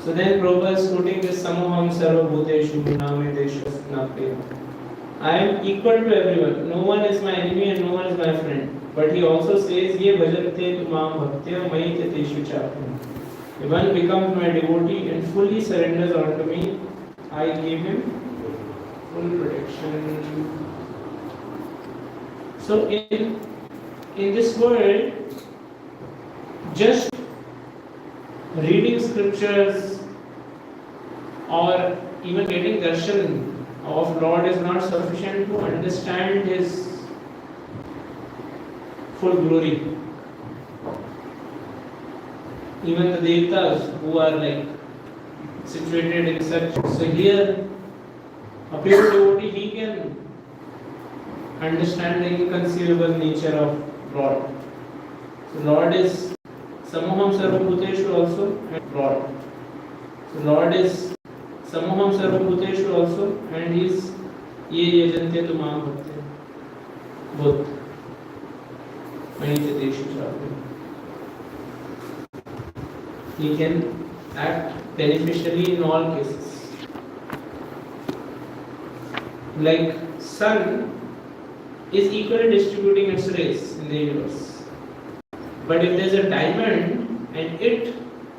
So then Prabhupada is quoting this Samoham Sarva Bhuteshu Name Deshu. I am equal to everyone. No one is my enemy and no one is my friend. But he also says, Ye bhajante tumam bhaktya mayi teshu chapam. If one becomes my devotee and fully surrenders unto me, I give him full protection. So in this world, just reading scriptures or even getting darshan of Lord is not sufficient to understand His full glory. Even the Devatas who are like situated in such, so here a pure devotee, he can understand the inconceivable nature of Lord. So Lord is Samoham Sarva Bhuteshu also and Lord. So Lord is Samoham Sarva Bhuteshu also and He is Ye Yajante Tumam Bhakte. Both. Mahiteshu Chapam. He can act beneficially in all cases. Like sun is equally distributing its rays in the universe. But if there is a diamond and it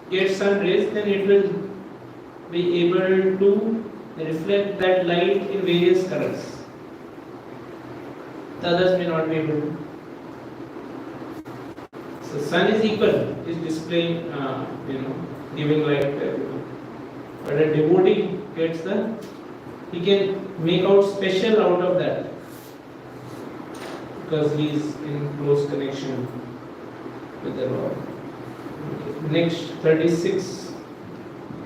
gets sun rays, then it will be able to reflect that light in various colors. The others may not be able to. So sun is equal, is displaying, giving light to everyone. But a devotee gets he can make out special out of that because he is in close connection with the Lord. Okay. Next, 36.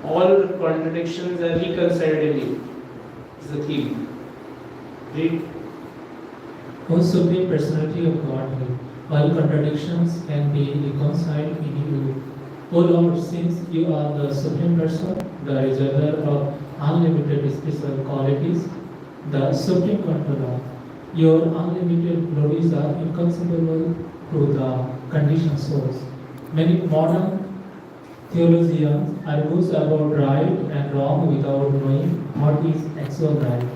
All contradictions are reconciled in you. Is the theme. Read. O Supreme Personality of Godhead, all contradictions can be reconciled in you. O Lord, since you are the Supreme Person, the reservoir of unlimited special qualities, the Supreme Controller, your unlimited glories are inconceivable to the conditioned souls. Many modern theologians argue about right and wrong without knowing what is actual right.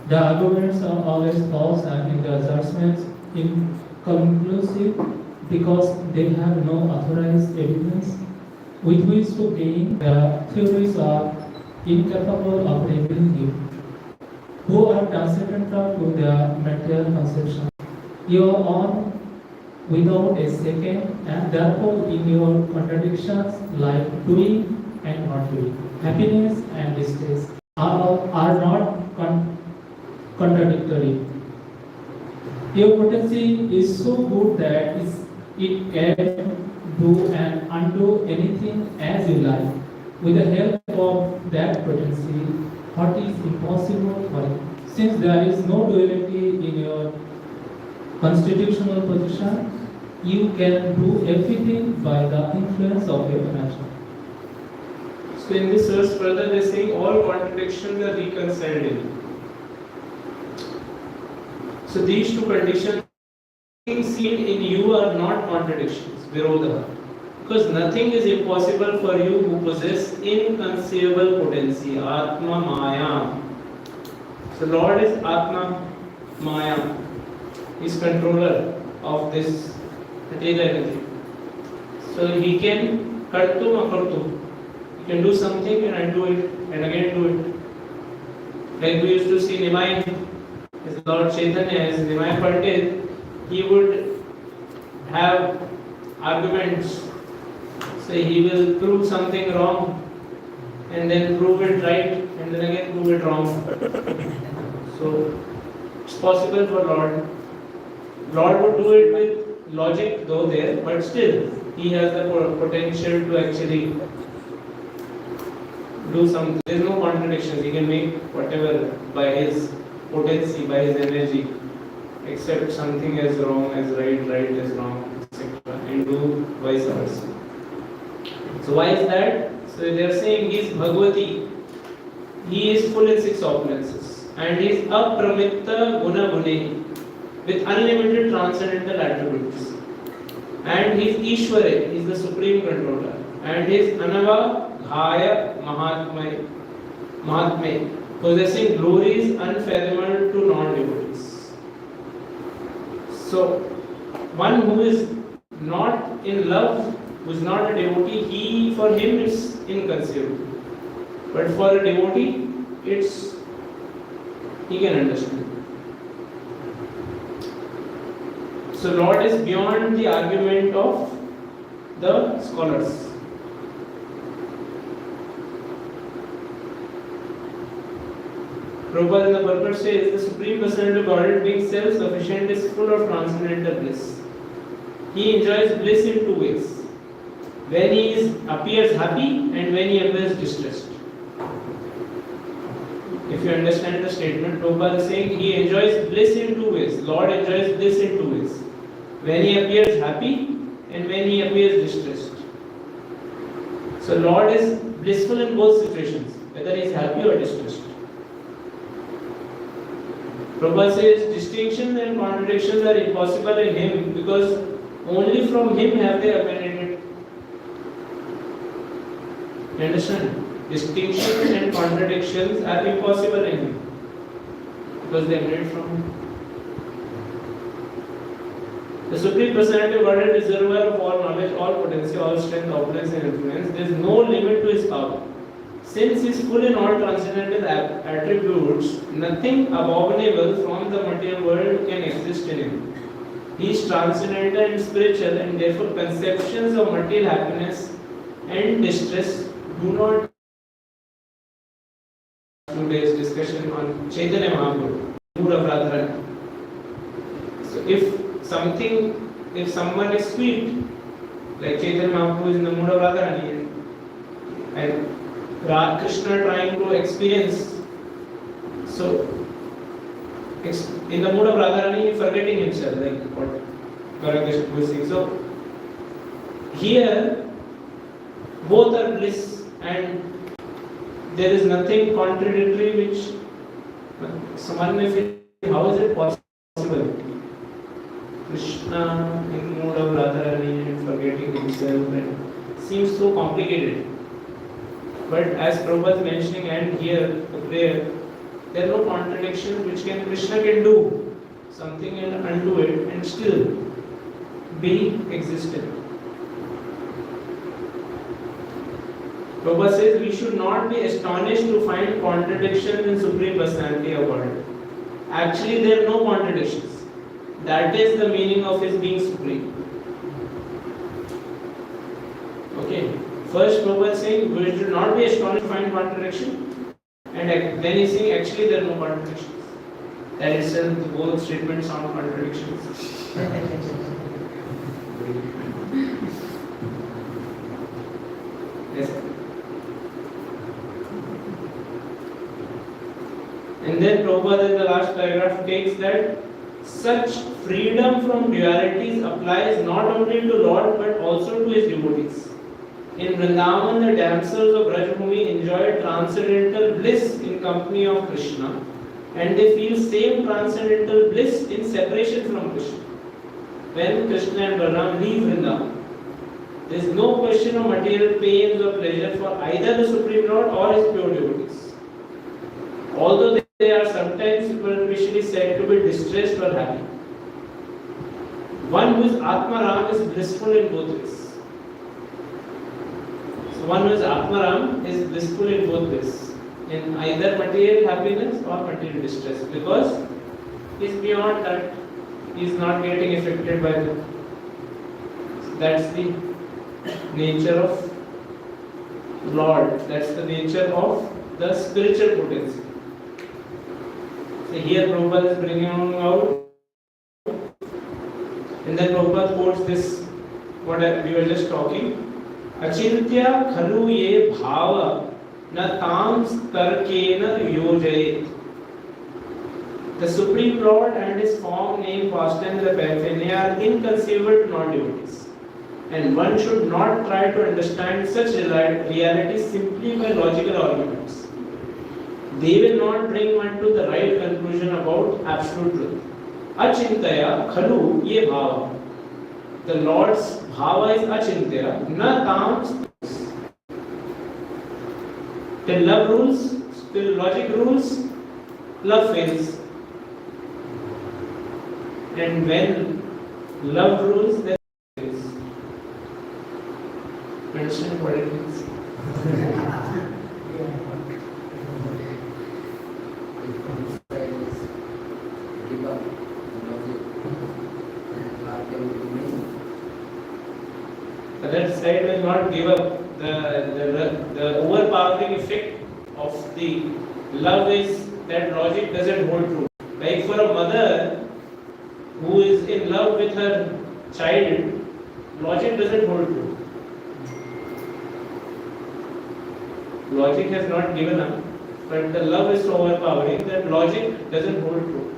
The arguments are always false and the judgments inconclusive because they have no authorized evidence with which to gain. The theories are incapable of revealing you, who are transcendental to their material conception. You are on without a second, and therefore in your contradictions like doing and not doing, happiness and distress are not contradictory. Your potency is so good that it can do and undo anything as you like. With the help of that potency, what is impossible for you? Since there is no duality in your constitutional position, you can do everything by the influence of your nature. So in this verse further they are saying all contradictions are reconciled in you. So these two conditions seen in you are not contradictions, virodha. Because nothing is impossible for you who possess inconceivable potency, Atma Maya. So Lord is Atma Maya. He is controller of this material energy. So He can kartum akartum. He can do something and undo it and again do it. Like we used to see Nimai, as Lord Chaitanya, as Nimai Pandit, he would have arguments. So he will prove something wrong and then prove it right and then again prove it wrong. So it's possible for Lord. Lord would do it with logic though there, but still He has the potential to actually do something. There is no contradiction. He can make whatever by His potency, by His energy, accept something as wrong as right, right as wrong, etc. and do vice versa. So why is that? So they are saying He is Bhagavati. He is full in 6 opulences and He is apramitta guna gunehi with unlimited transcendental attributes. And He is Ishware, He is the Supreme Controller. and his Anavaghaya Mahatmya, possessing glories unfathomable to non-devotees. So, one who is not in love, who is not a devotee, for him it's inconceivable. But for a devotee, he can understand. So Lord is beyond the argument of the scholars. Prabhupada in the purport says, the Supreme Personality of Godhead, being self-sufficient, is full of transcendental bliss. He enjoys bliss in two ways. When he appears happy and when he appears distressed. If you understand the statement, Prabhupada is saying he enjoys bliss in two ways. Lord enjoys bliss in two ways. When he appears happy and when he appears distressed. So Lord is blissful in both situations, whether he is happy or distressed. Prabhupada says distinctions and contradictions are impossible in him because only from him have they emanated. You understand? Distinctions and contradictions are impossible in him because they emanate from him. The Supreme Personality of Godhead is reservoir of all knowledge, all potency, all strength, opulence and influence. There is no limit to his power. Since he is full in all transcendental attributes, nothing abominable from the material world can exist in him. He is transcendental and spiritual, and therefore conceptions of material happiness and distress do not. Today's discussion on Chaitanya Mahaprabhu, mood of Radharani. So if someone is sweet, like Chaitanya Mahaprabhu is in the mood of Radharani, and Krishna trying to experience, so in the mood of Radharani, forgetting himself, like what Krishna was saying. So here, both are bliss, and there is nothing contradictory which someone may feel, how is it possible? Krishna in the mood of Radharani and forgetting himself, and seems so complicated. But as Prabhupada is mentioning, and here the prayer, there are no contradictions which Krishna can do something and undo it and still be existent. Prabhupada says we should not be astonished to find contradictions in Supreme Personality of Godhead. Actually, there are no contradictions. That is the meaning of his being supreme. Okay. First, Prabhupada is saying we should not be astonished to find contradiction, and then he is saying actually there are no contradictions. That itself, the whole statement sound contradictions. Yes. And then Prabhupada in the last paragraph takes that such freedom from dualities applies not only to Lord but also to his devotees. In Vrindavan, the damsels of Brajbhumi enjoy transcendental bliss in company of Krishna, and they feel same transcendental bliss in separation from Krishna. When Krishna and Balaram leave Vrindavan, there is no question of material pains or pleasure for either the Supreme Lord or his pure devotees. Although they are sometimes superficially said to be distressed or happy. One who is Atmaram is blissful in both ways. So one who is Atmaram is blissful in both ways, in either material happiness or material distress, because he is beyond that. He is not getting affected by that. So that's the nature of Lord. That's the nature of the spiritual potency. So here Prabhupada is bringing out, and then Prabhupada quotes this, what we were just talking. Achintya khalu ye bhava na tams tarkena yojayet. The Supreme Lord and his form, name, pastime, and paraphernalia are inconceivable to non-devotees, and one should not try to understand such realities simply by logical arguments. They will not bring one to the right conclusion about absolute truth. Achintaya khalu ye bhava. The Lord's bhava is achintya, na tams Till love rules, till logic rules, love fails. And when love rules, then it fails. Understand what it means? The other side will not give up. The overpowering effect of the love is that logic doesn't hold true. Like for a mother who is in love with her child, logic doesn't hold true. Logic has not given up, but the love is so overpowering that logic doesn't hold true.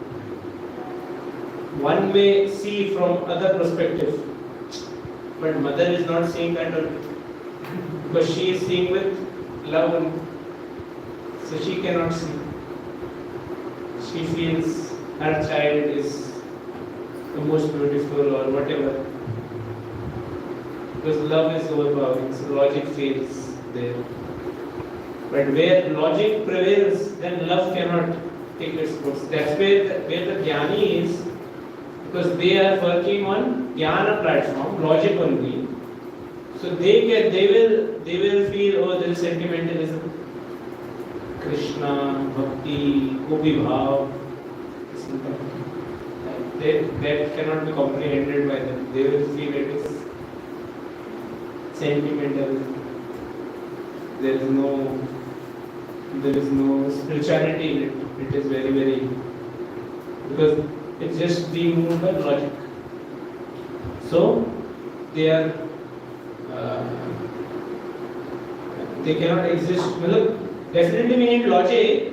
One may see from other perspective, but mother is not seeing that because she is seeing with love, so she cannot see. She feels her child is the most beautiful or whatever, because love is overpowering, so logic fails there. But where logic prevails, then love cannot take its course. That's where the jnani is, because they are working on jnana platform, logic only. So they will feel, oh, there is sentimentalism, Krishna, Bhakti, Gopi Bhav. That cannot be comprehended by them. They will feel it is sentimentalism. There is no spirituality in it. It is very, very, because it's just being moved by logic. So they are they cannot exist. Well, definitely we need logic,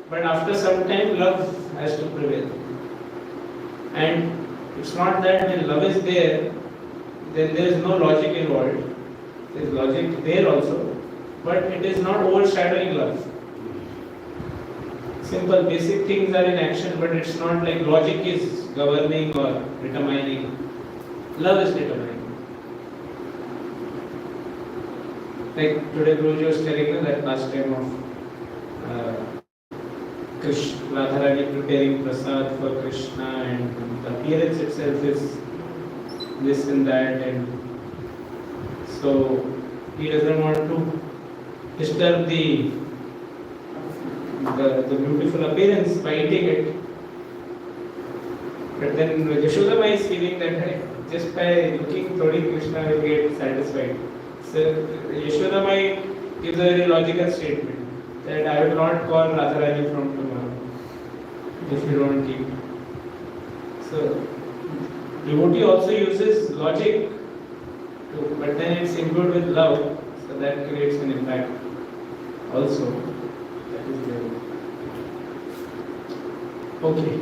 but after some time love has to prevail. And it's not that when love is there, then there is no logic involved. There is logic there also, but it is not overshadowing love. Simple basic things are in action, but it's not like logic is governing or determining. Love is determining. Like today Guruji was telling me that last time of Krishna, Radharani preparing prasad for Krishna, and the appearance itself is this and that, and so he doesn't want to disturb the beautiful appearance by eating it. But then Yashoda Mai is feeling that hey, just by looking Thodi Krishna will get satisfied. So Yashoda Mai gives a very logical statement that I will not call Radharani from tomorrow if you don't keep. So devotee also uses logic, but then it's imbued with love, so that creates an impact also. That is there. Okay.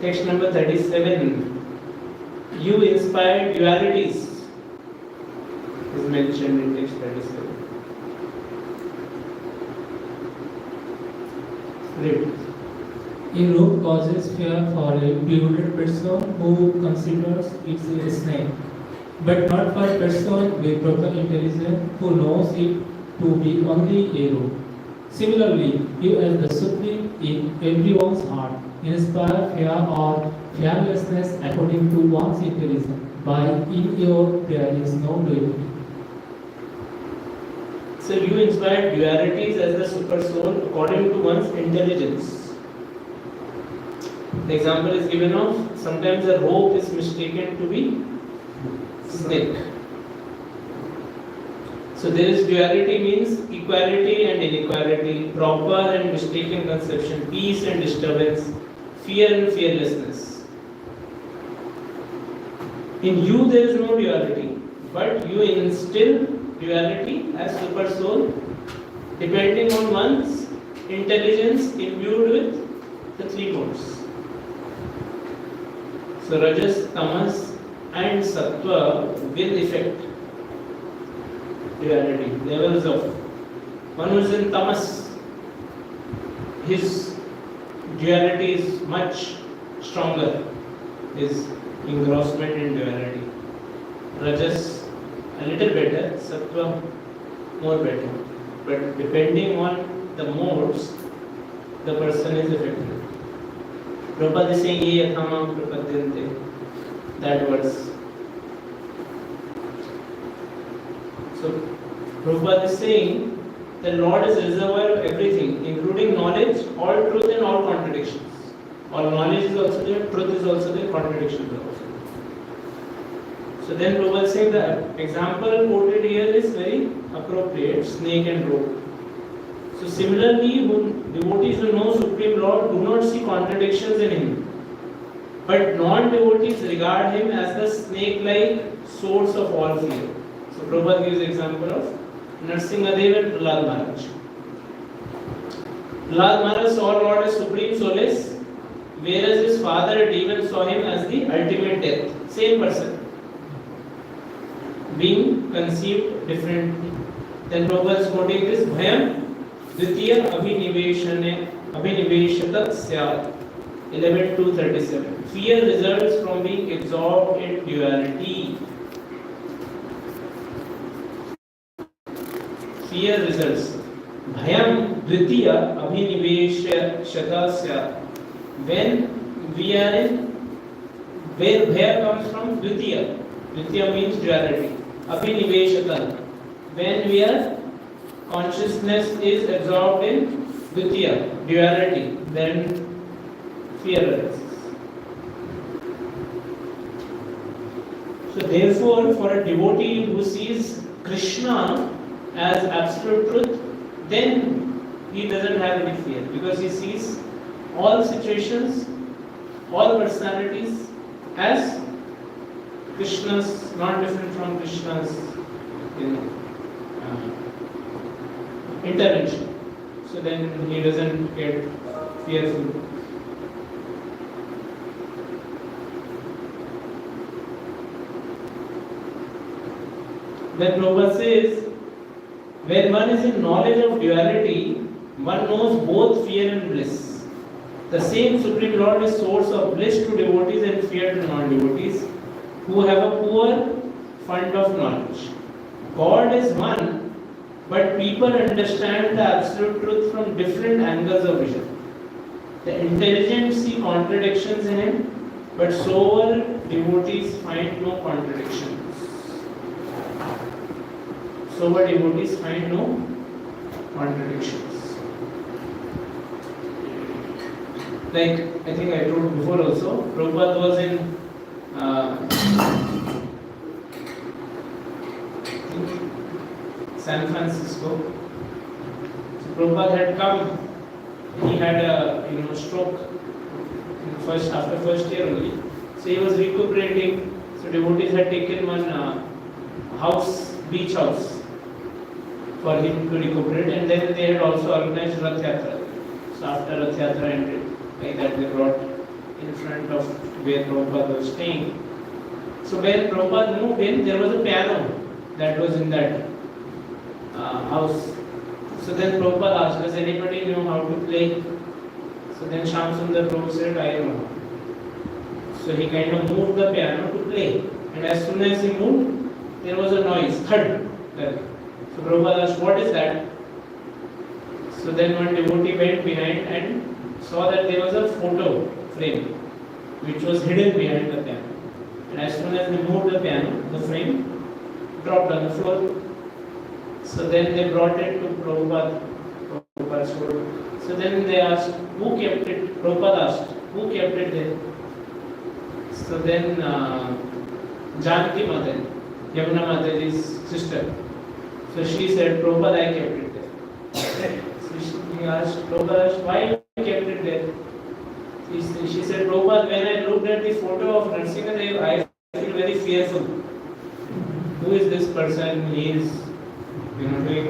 Text number 37. You inspired dualities is mentioned in text 37. Read. A rope causes fear for a bewildered person who considers it a snake, but not for a person with proper intelligence who knows it to be only a rope. Similarly, you as the Supreme in everyone's heart inspire fear or fearlessness according to one's intelligence, but in your there is no duality. So you inspired dualities as the super soul according to one's intelligence. The example is given of sometimes a rope is mistaken to be snake. So there is duality means equality and inequality, proper and mistaken conception, peace and disturbance, fear and fearlessness. In you there is no duality, but you instill duality as super soul depending on one's intelligence imbued with the three modes. So Rajas, Tamas and Sattva will affect duality, levels of. One who is in Tamas, his duality is much stronger, his engrossment in duality. Rajas a little better, Sattva more better. but depending on the modes, the person is affected. Prabhupada is saying, Ye Yathamam Prapadyante, that verse. So, Prabhupada is saying, the Lord is reservoir of everything, including knowledge, all truth and all contradictions. All knowledge is also there, truth is also there, contradictions are also there. So then Prabhupada is saying the example quoted here is very appropriate, snake and rope. So similarly, devotees who know Supreme Lord do not see contradictions in Him. But non-devotees regard Him as the snake-like source of all fear. So Prabhupada gives example of Narsingadev and Prahlad Maharaj. Prahlad Maharaj saw Lord as Supreme Solace, whereas his father and demon saw Him as the ultimate death. Same person, being conceived differently. Then Prabhupada is quoting this, Bhayam Dvitiya Abhiniveshatat Syat 11:237. Fear results from being absorbed in duality. Fear results. Bhayam Dvitiya Abhiniveshata Syat. When we are in, where Bhaya comes from, Dvitiya. Dvitiya means duality. Abhiniveshata. When we are, consciousness is absorbed in Dvitiya, duality, then fear arises. So therefore, for a devotee who sees Krishna as absolute truth, then he doesn't have any fear, because he sees all situations, all personalities as Krishna's, not different from Krishna's, intervention. So then he doesn't get fearful. Then Prabhupada says, when one is in knowledge of duality, one knows both fear and bliss. The same Supreme Lord is source of bliss to devotees and fear to non-devotees who have a poor fund of knowledge. God is one, but people understand the absolute truth from different angles of vision. The intelligent see contradictions in Him, but sober devotees find no contradictions. Sober devotees find no contradictions. Like I think I told before also, Prabhupada was in San Francisco. So Prabhupada had come. He had a stroke after first year only. So he was recuperating. So devotees had taken one beach house for him to recuperate, and then they had also organized Rath Yatra. So after Rath Yatra ended, like that they brought in front of where Prabhupada was staying. So when Prabhupada moved in, there was a piano that was in that house. So then Prabhupada asked, does anybody know how to play? So then Shyam Sundar Prabhu said, I know. So he kind of moved the piano to play. And as soon as he moved, there was a noise, thud. So Prabhupada asked, what is that? So then one devotee went behind and saw that there was a photo frame which was hidden behind the piano. And as soon as he moved the piano, the frame dropped on the floor. So then they brought it to Prabhupada's photo. So then they asked, who kept it? Prabhupada asked, who kept it there? So then Janaki Mataji, Yamuna Mataji's sister. So she said, Prabhupada, I kept it there. So he asked Prabhupada, why you kept it there? She said, Prabhupada, when I looked at the photo of Narsingadev, I feel very fearful. Who is this person? He is doing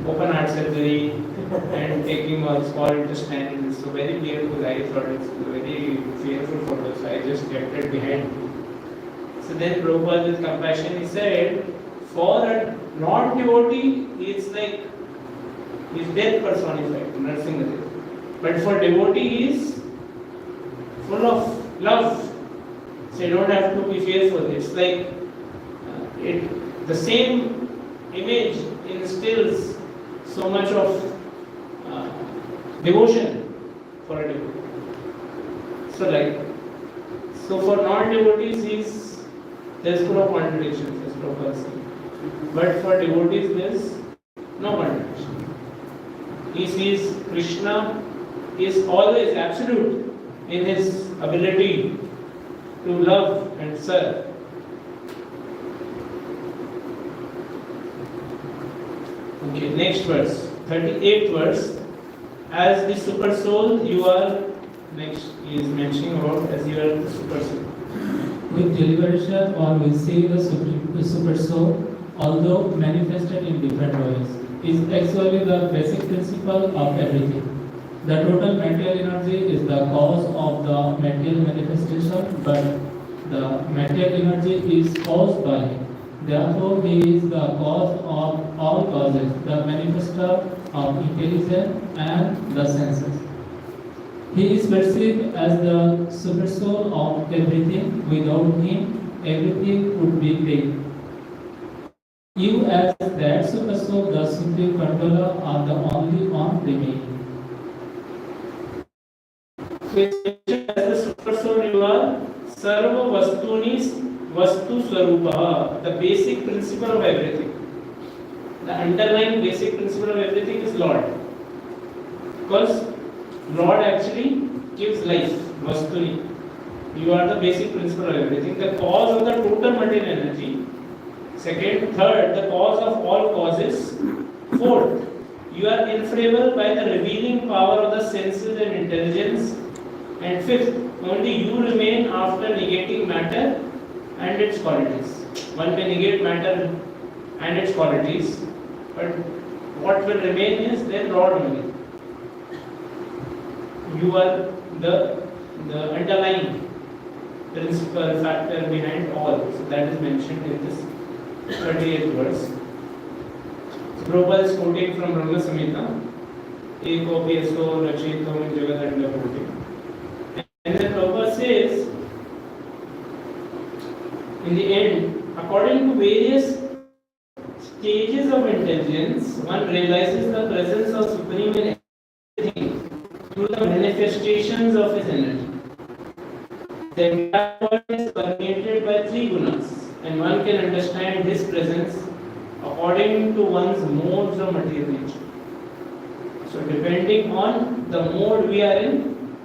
open heart surgery and taking a small intestine. So very fearful. I thought it's a very fearful photo. So I just kept it behind. So then Prabhupada with compassion, he said, for a non-devotee, it's like his death personified, Narsingadev. But for devotee, he is full of love. So you don't have to be fearful. It's like the same image instills so much of devotion for a devotee. So for non-devotees, there's full of contradictions, as Prabhupada said. But for devotees, there's no contradiction. He sees Krishna is always absolute in his ability to love and serve. Okay, next verse, 38th verse. As the super soul, you are, next he is mentioning about as you are the super soul. With deliberation, one will see the super soul, although manifested in different ways, is actually the basic principle of everything. The total material energy is the cause of the material manifestation, but the material energy is caused by him. Therefore, he is the cause of all causes, the manifester of intelligence and the senses. He is perceived as the supersoul of everything. Without him, everything would be vain. You, as that supersoul, the supreme controller, are the only one remaining. As the super soul, you are Sarva Vastuni Vastu Swarupa, the basic principle of everything. The underlying basic principle of everything is Lord. Because Lord actually gives life, Vastuni. You are the basic principle of everything. The cause of the total material energy. Second, third, the cause of all causes. Fourth, you are infallible by the revealing power of the senses and intelligence. And fifth, only you remain after negating matter and its qualities. One may negate matter and its qualities, but what will remain is their Lord only. You are the underlying principal factor behind all. So that is mentioned in this 38th verse. So Prabhupada is quoting from Brahma Samhita, Eko Pyeso Rachito Jagadanda quoting. And then Prabhupada says, in the end, according to various stages of intelligence, one realizes the presence of Supreme in everything through the manifestations of his energy. The entire world is permeated by three gunas, and one can understand his presence according to one's modes of material nature. So, depending on the mode we are in,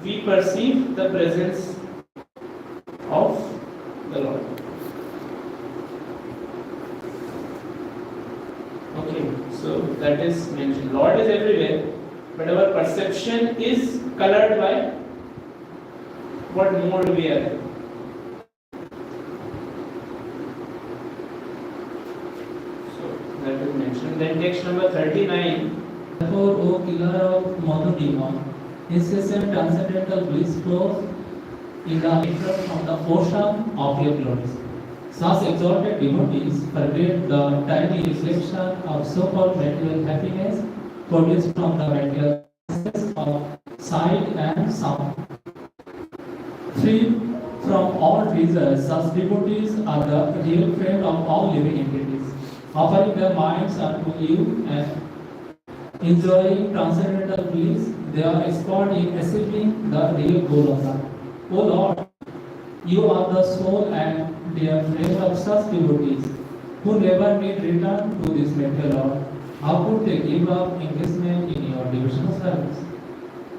we perceive the presence of the Lord. Okay, so that is mentioned. Lord is everywhere, but our perception is colored by what mode we are in. So that is mentioned. Then text number 39. Therefore, O killer of Monodemon, incessant transcendental bliss flows in the interest from the ocean of your glories. Such exalted devotees forget the tiny reflection of so-called material happiness produced from the material senses of sight and sound. Free from all pleasures, such devotees are the real friend of all living entities, offering their minds unto you and enjoying transcendental bliss. They are expert in achieving the real goal of life. O Lord, you are the soul and dear friend of such devotees who never need return to this material world. How could they give up engagement in your devotional service?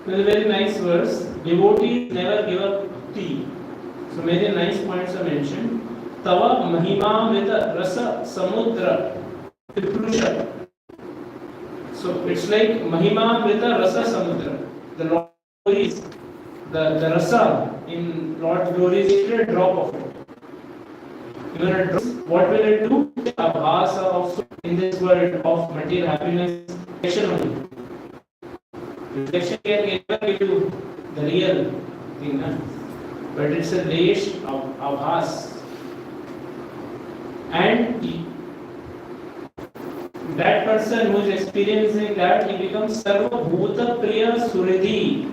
This is a very nice verse. Devotees never give up bhakti. So many nice points are mentioned. Tava mahima vita rasa samudra vipurusha. So it's like mahima vita rasa samudra. The Lord is the rasa in Lord's glory is a drop of it. Even a drop, what will it do? A bhasa of in this world of material happiness, reflection only. Reflection can never give you the real thing, na? But it's a lesh of abhas. And that person who is experiencing that, he becomes Sarva Bhuta Priya Suridhi,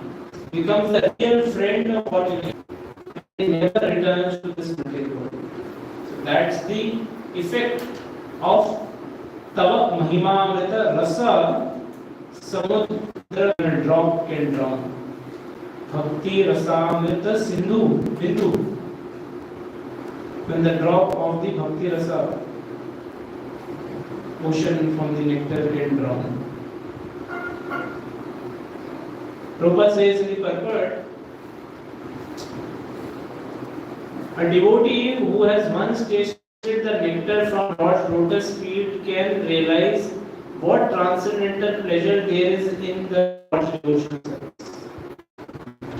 becomes the real friend of what he is. He never returns to this material world. So that's the effect of Tava Mahimamrita Rasa Samudra drop can drown. Bhakti Rasamrita Sindhu Bindu. When the drop of the Bhakti Rasa ocean from the nectar can drown. Prabhupada says in the purport, a devotee who has once tasted the nectar from Lord Lotus feet can realize what transcendental pleasure there is in the Lord's devotional service.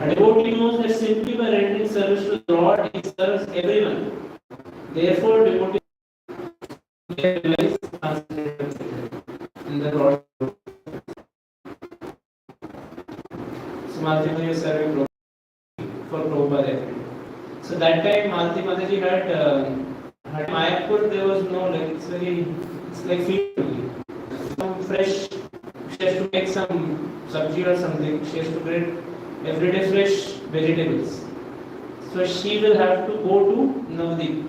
A devotee knows that simply by rendering service to the Lord, he serves everyone. Therefore, devotee can realize transcendental pleasure in the Lord. So, Malti is serving for Prabhupada every day. So that time Malti Mataji had Mayapur, there was no like it's like field. Some fresh, she has to make some sabji or something. She has to get everyday fresh vegetables. So she will have to go to Navadip.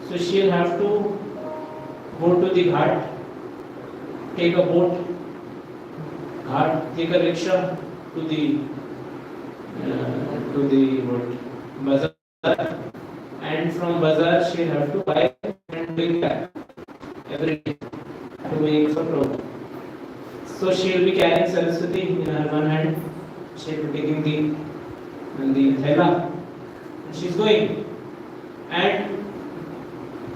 So she will have to go to the ghat, take a boat, take a rickshaw to the bazaar, and from bazaar she will have to buy and bring back every day to make for Prabhupada. So she will be carrying Saraswati in her one hand, she will be taking the thela, and she is going. And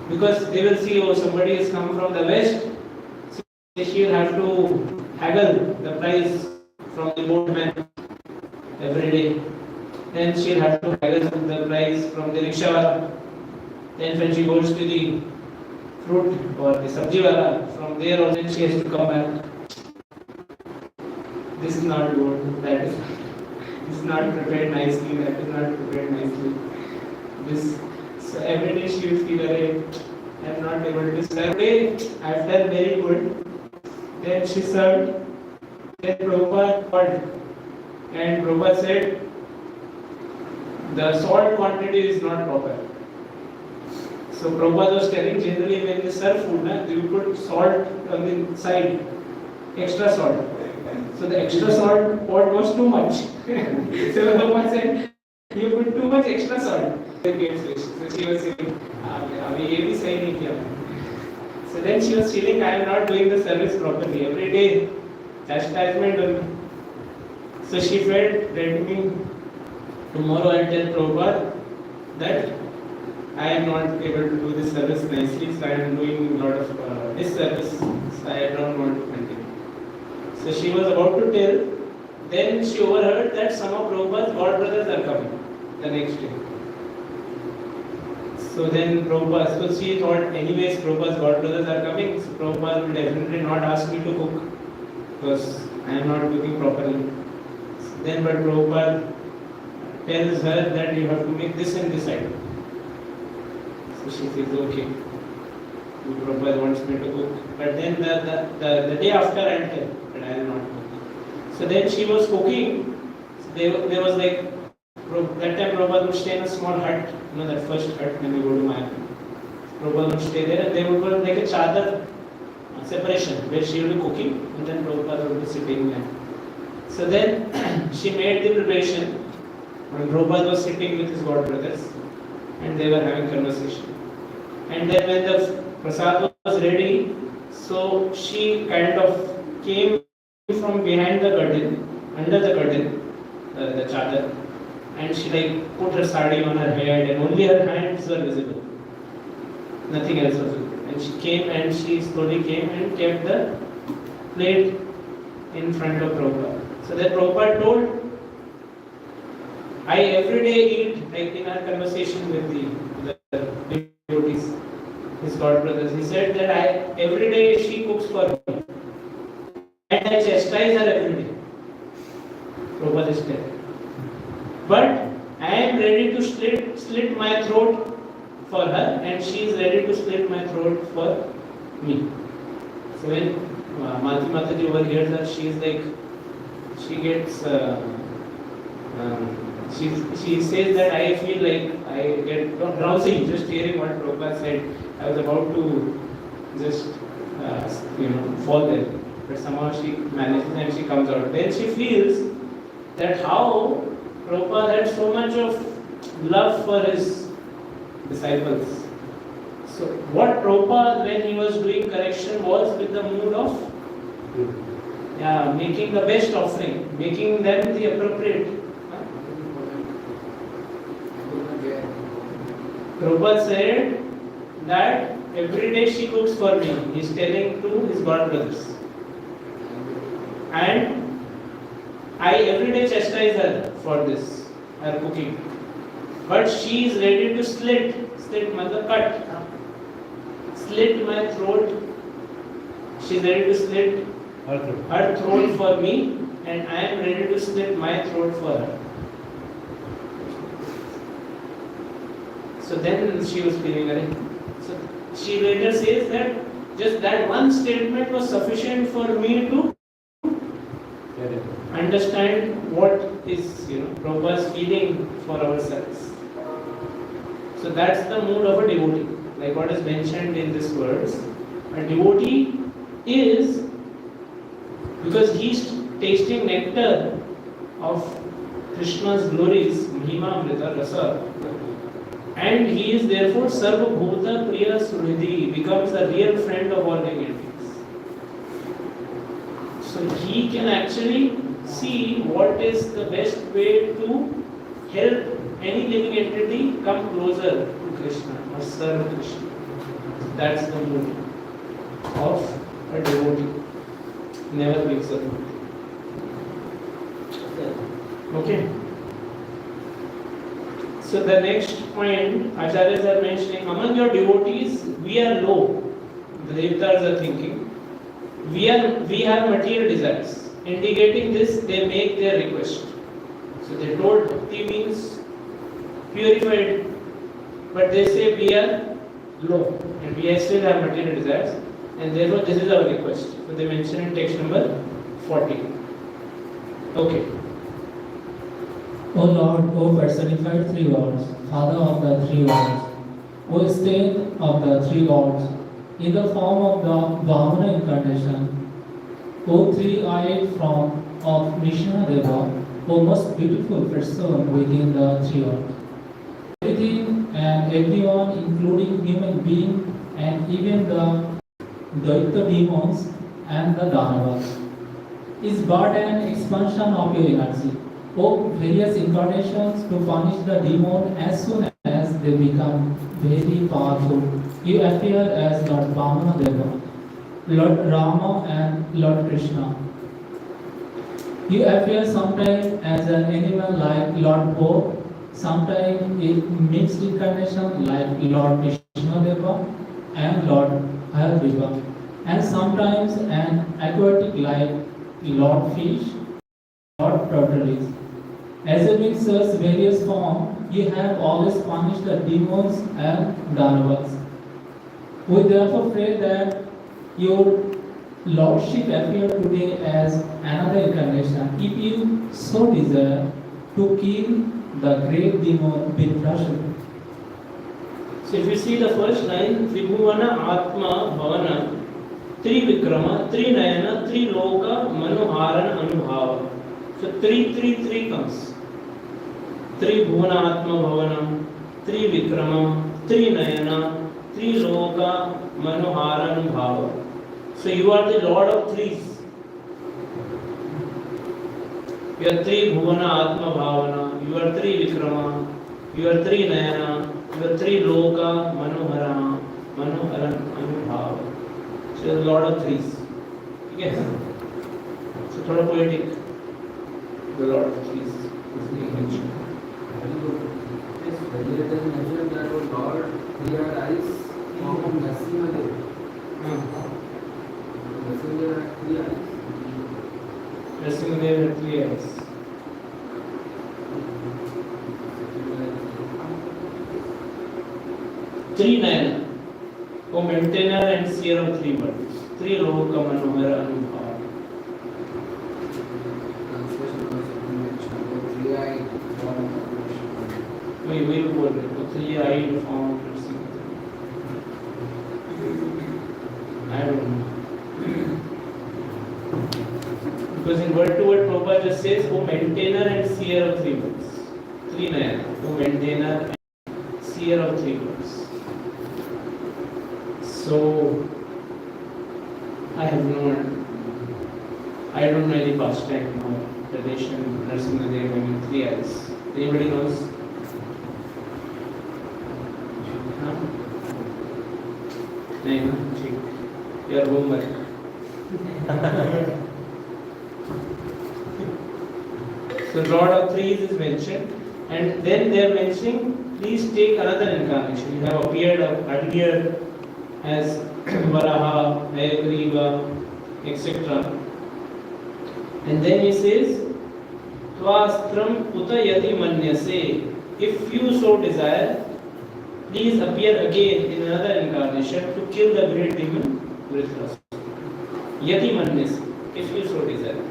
because they will see, oh, somebody has come from the west, so she will have to haggle the price from the boatman every day. Then she will have to haggle the price from the rickshawala. Then when she goes to the fruit or the sabji wala, from there also she has to come back. This is not good, that is this is not prepared nicely, that is not prepared nicely. This, so every day she will feel like I am not able to serve. Today I have done very good. Then she served. Then Prabhupada called, and Prabhupada said the salt quantity is not proper. So Prabhupada was telling generally when they serve food, you put salt on the side, extra salt. So the extra salt pot was too much. So Prabhupada said, you put too much extra salt. So she was saying, so then she was feeling I am not doing the service properly. Every day, chastisement only. So she felt that tomorrow I will tell Prabhupada that I am not able to do this service nicely, so I am doing a lot of disservice, so I don't want to continue. So she was about to tell, then she overheard that some of Prabhupada's god brothers are coming the next day. So then Prabhupada, so she thought anyways Prabhupada's god brothers are coming, so Prabhupada will definitely not ask me to cook because I am not cooking properly. So then but Prabhupada tells her that you have to make this and this item. So she says, okay, Prabhupada wants me to cook. But then the day after I will tell that I will not cook. So then she was cooking. So there was like, that time Prabhupada would stay in a small hut, that first hut when we go to Mayapur. Prabhupada would stay there and they would put like a chadar separation where she would be cooking and then Prabhupada would be sitting there. So then she made the preparation when Prabhupada was sitting with his god brothers and they were having conversation. And then when the prasad was ready, so she kind of came from behind the curtain, under the curtain, the chadar, and she like put her sari on her head and only her hands were visible. Nothing else was visible. And she came and she slowly came and kept the plate in front of Prabhupada. So then Prabhupada told, I every day eat, like in our conversation with the devotees, his god brothers, he said that every day she cooks for me. And I chastise her every day. Prabhupada is telling. But I am ready to slit my throat for her and she is ready to slit my throat for me. So when Malti Mataji overhears her, she is like, she gets, she says that I feel like I get drowsy just hearing what Prabhupada said. I was about to just fall there. But somehow she manages and she comes out. Then she feels that how Prabhupada had so much of love for his disciples. So what Prabhupada, when he was doing correction, was with the mood of making the best offering, making them the appropriate. Prabhupada said that every day she cooks for me. He is telling to his god brothers. And I every day chastise her for this, her cooking. But she is ready to slit mother cut. Slit my throat. She is ready to slit her throat for me, and I am ready to slit my throat for her. So then she was feeling very. So she later says that just that one statement was sufficient for me to understand what is Prabhupada's feeling for ourselves. So that's the mood of a devotee, like what is mentioned in these words. A devotee is, because he is tasting nectar of Krishna's glories, Mahima Amrita Rasa, and he is therefore Sarva Bhuta Priya Suhridhi, becomes a real friend of all living entities. So he can actually see what is the best way to help any living entity come closer to Krishna or serve Krishna. That's the mood of a devotee. Never makes a mood. Okay. So the next point, Acharyas are mentioning, among your devotees, we are low. The Devatas are thinking. We have material desires. Indicating this, they make their request. So they told bhakti means purified, but they say we are low and we still have material desires, and therefore this is our request. So they mention in text number 40. Okay. O Lord, O personified three worlds, Father of the three worlds, O state of the three worlds, in the form of the Vamana incarnation, O three-eyed form of Nishinadeva, O most beautiful person within the three worlds. Everything and everyone, including human being and even the Daita demons and the Danavas, is but an expansion of your energy. O various incarnations to punish the demon as soon as they become very powerful, you appear as Lord Vamanadeva, Lord Rama and Lord Krishna. You appear sometimes as an animal like Lord Boar, sometimes in mixed incarnation like Lord Krishnadeva and Lord Hayadeva, and sometimes an aquatic like Lord Fish, Lord Tortoise. Assuming such various forms, you have always punished the demons and Danavas. We therefore pray that your Lordship appear today as another incarnation, if you so desire, to kill the great demon Viprashan. So if you see the first line, Tribhuvana Atma Bhavana, Trivikrama, Trinayana, Triloka, Manoharan Anubhava. So 3 comes. Tribhuvana Atma Bhavana, Trivikrama, Trinayana, Triloka, Manoharan Anubhava. So you are the Lord of threes. You are Tribhuvana Atma Bhavana, you are Trivikrama, you are Trinayana, you are Triloka, Manoharan Anubhava. So you are the Lord of threes. Yes. So थोड़ा poetic. The Lord of threes is being mentioned. Yes, earlier it is mentioned that O Lord, we are eyes of Narasimha. Narasimha had 3 eyes. Narasimha had 3 eyes. Trinayana, O maintainer and seer of 3 worlds. Triloka Manohara Anubhava. Translation also mentioned O 3-eyed form of Krishna. We will go there. O 3-eyed form of Narasimha. I don't know. Because in word to word, Prabhupada just says, O maintainer and seer of three words. Three nayana. O maintainer and seer of three words. So, I don't know any pastime or tradition, Narasimha having three eyes. Anybody knows? Huh? No, check. Your homework. So Lord of Threes is mentioned, and then they are mentioning, please take another incarnation. You have appeared earlier as Varaha, Ayagriva, etc. And then he says, Tvastram uta yati manyase. If you so desire, please appear again in another incarnation to kill the great demon Vritrasura. Yati manyase. If you so desire.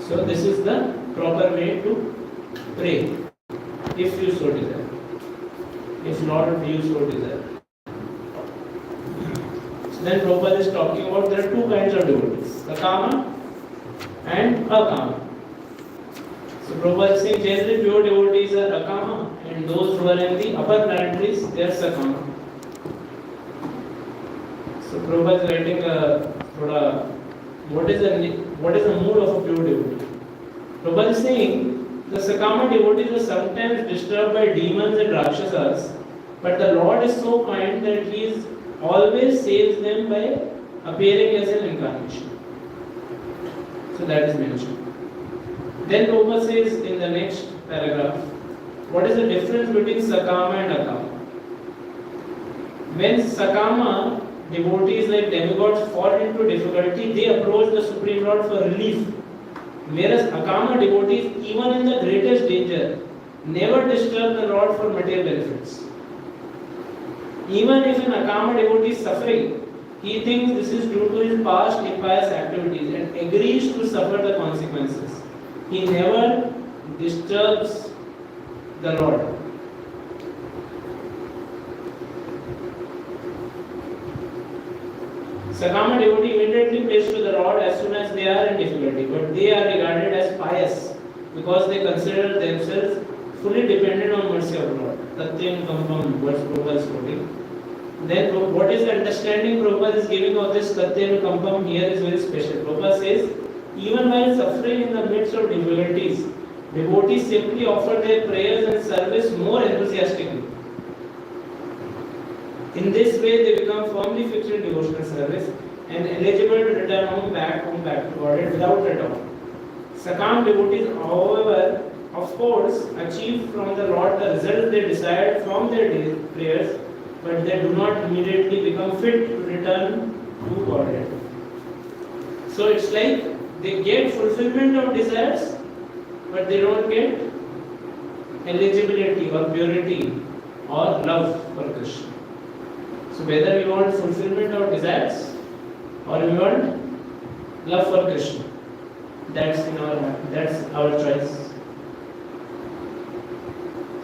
So this is the proper way to pray. If you so desire. If not, you so desire. So then Prabhupada is talking about there are two kinds of devotees. Sakama and Akama. So Prabhupada is saying generally pure devotees are Akama and those who are in the upper planetaries, they are Sakama. So Prabhupada is writing what is the mood of a pure devotee? Prabhupada is saying the Sakama devotees are sometimes disturbed by demons and Rakshasas, but the Lord is so kind that He is always saves them by appearing as an incarnation. So that is mentioned. Then Prabhupada says in the next paragraph, what is the difference between Sakama and Akama? When Sakama devotees like demigods fall into difficulty, they approach the Supreme Lord for relief. Whereas Akama devotees, even in the greatest danger, never disturb the Lord for material benefits. Even if an Akama devotee is suffering, he thinks this is due to his past impious activities and agrees to suffer the consequences. He never disturbs the Lord. Sakama devotee immediately prays to the Lord as soon as they are in difficulty, but they are regarded as pious because they consider themselves fully dependent on mercy of the Lord. Tatyam kampam, what Prabhupada is quoting. Then what is the understanding Prabhupada is giving of this Tatyam kampam here is very special. Prabhupada says, even while suffering in the midst of difficulties, devotees simply offer their prayers and service more enthusiastically. In this way, they become firmly fixed in devotional service and eligible to return home back to Godhead without return. Sakam devotees, however, of course, achieve from the Lord the result they desired from their prayers, but they do not immediately become fit to return to Godhead. So it's like they get fulfillment of desires, but they don't get eligibility or purity or love for Krishna. So whether we want fulfillment of desires or we want love for Krishna, that's our choice.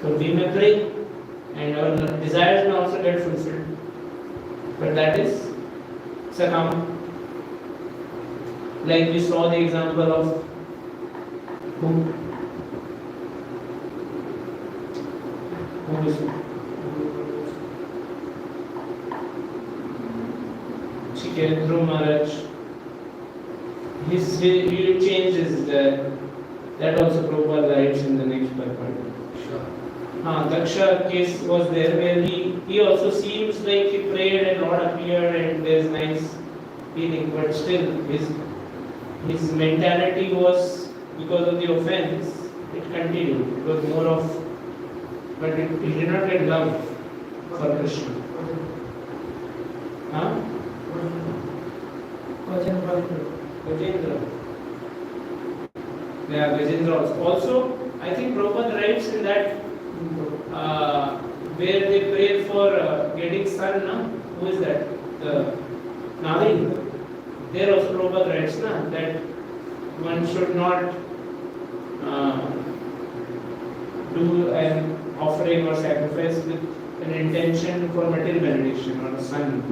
So we may pray and our desires may also get fulfilled, but that is Sakama. Like we saw the example of who is Chikendra Maharaj. He changes that also Prabhupada writes in the next purport. Daksha case was there where he also seems like he prayed and Lord appeared and there's nice feeling, but still his mentality was, because of the offense, it continued. It was more of, but he did not get love for Krishna. Gajendra. Yeah, Gajendra also. I think Prabhupada writes in that where they prayed for getting son, no? Who is that? The Navi. There also Prabhupada writes that one should not do an offering or sacrifice with an intention for material benediction or a son,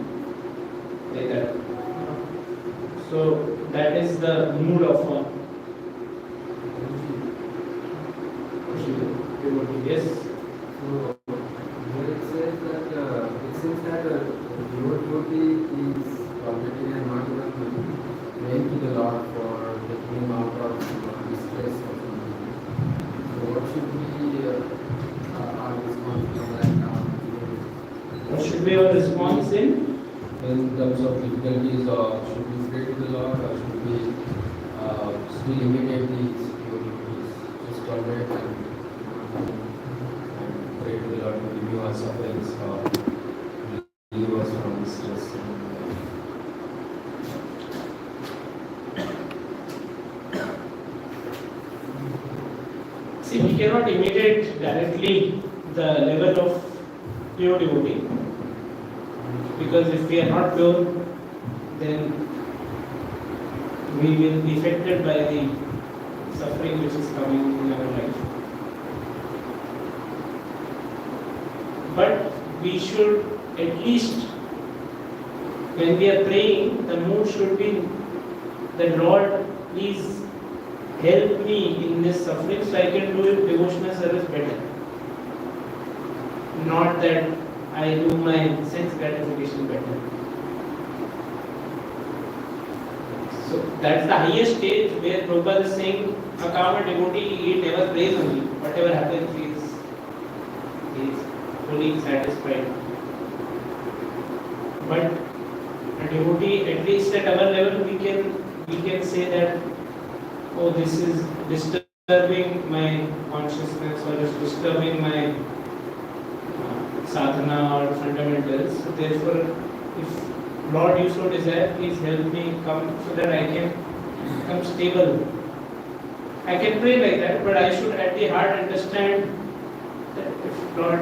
like that. So that is the mood of a devotee. Yes. So here it says that it seems that your devotee is already not even praying to the Lord for taking him out of distress or something. So what should be our response to that now? What should be our response In terms of difficulties, or should we pray to the Lord, or should we still immediately your duties, just tolerate and pray to the Lord to remove our sufferings or relieve us from stress? See, we cannot imitate directly the level of pure devotee, because if we are not pure, then we will be affected by the suffering which is coming in our life. But we should at least, when we are praying, the mood should be that Lord, please help me in this suffering so I can do devotional service better. Not that I do my sense gratification better. So that's the highest stage where Prabhupada is saying a calm devotee, he never prays only. Whatever happens, he is fully satisfied. But a devotee, at least at our level, we can say that, oh, this is disturbing my consciousness or is disturbing my sadhana or fundamentals. So therefore, if Lord you so desire, please help me come so that I can become stable. I can pray like that, but I should at the heart understand that if Lord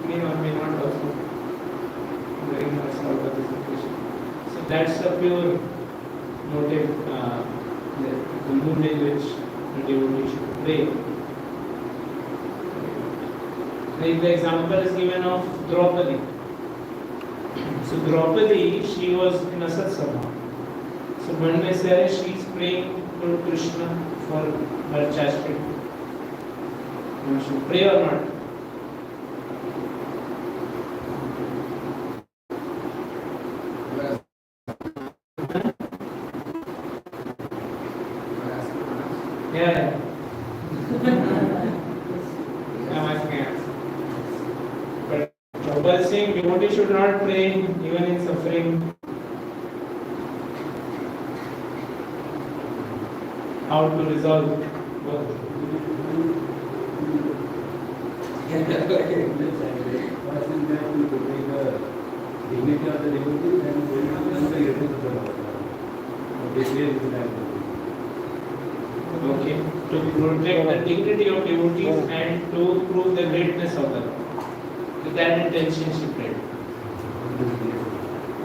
may or may not also bring us out of this situation. So that's the pure motive, the mood in which the devotee should pray. Like the example is given of Draupadi. So Draupadi, she was in a satsanga. So one may say she is praying to Krishna for her chastity. She should pray or not? Yeah. I'm asking. But Prabhupada is saying devotee should not pray even in suffering. How to resolve both? Okay, to protect the dignity of devotees and to prove the greatness of the Lord. With that intention she prayed.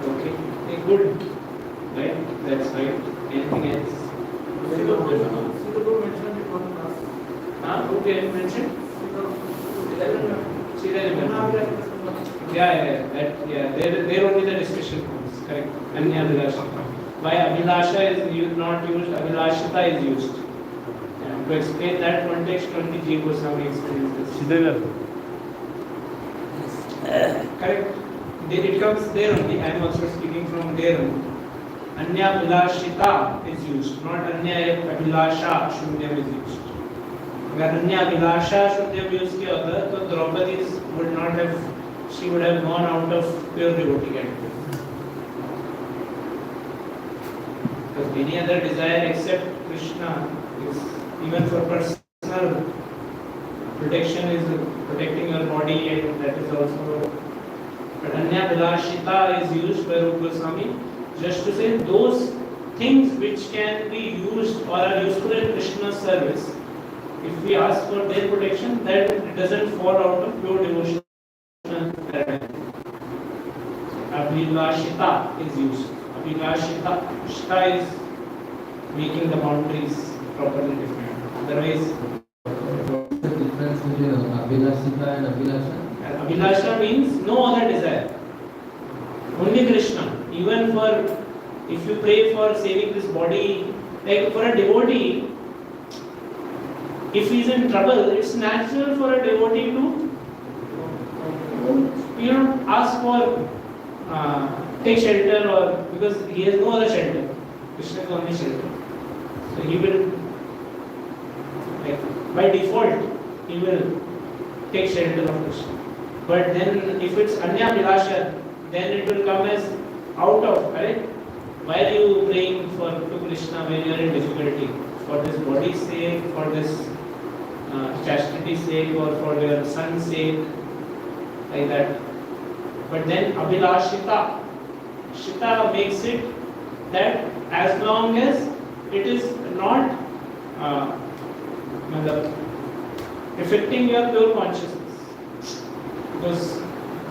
Okay, good. Right? That's right. Anything else? Who can mention? There only the discussion comes. Correct. Anya Abhilasha. Why Abhilasha is not used, Abhilashita is used. To explain that context, only G. Goswami explains this. Correct. It comes there only. I am also speaking from there only. Anya Abhilashita is used, not Anya Abhilasha Shunyam is used. अगर अन्य अभिलाषा शून्यम use किया होता तो Draupadi would not have, she would have gone out of pure devotee category. Because any other desire except Krishna is, even for personal protection, is protecting your body, and that is also. But Anya Abhilashita is used by Rupa Goswami just to say those things which can be used or are useful in Krishna's service. If we ask for their protection, then it doesn't fall out of pure devotional paradigm. Abhilashita is used. Abhilashita, Shita is making the boundaries properly defined. Otherwise, what's the difference between Abhilashita and Abhilasha? Abhilasha means no other desire. Only Krishna. Even for If you pray for saving this body, like for a devotee, if he is in trouble, it's natural for a devotee to, ask for take shelter, or because he has no other shelter. Krishna is only shelter. So he will, like by default, he will take shelter of Krishna. But then if it's Anya Vilasha, then it will come as out of, correct? Why are you praying to Krishna when you are in difficulty? For this body's sake, for this chastity's sake, or for your son's sake, like that. But then Abhilashita, Shita makes it that as long as it is not affecting your pure consciousness. Because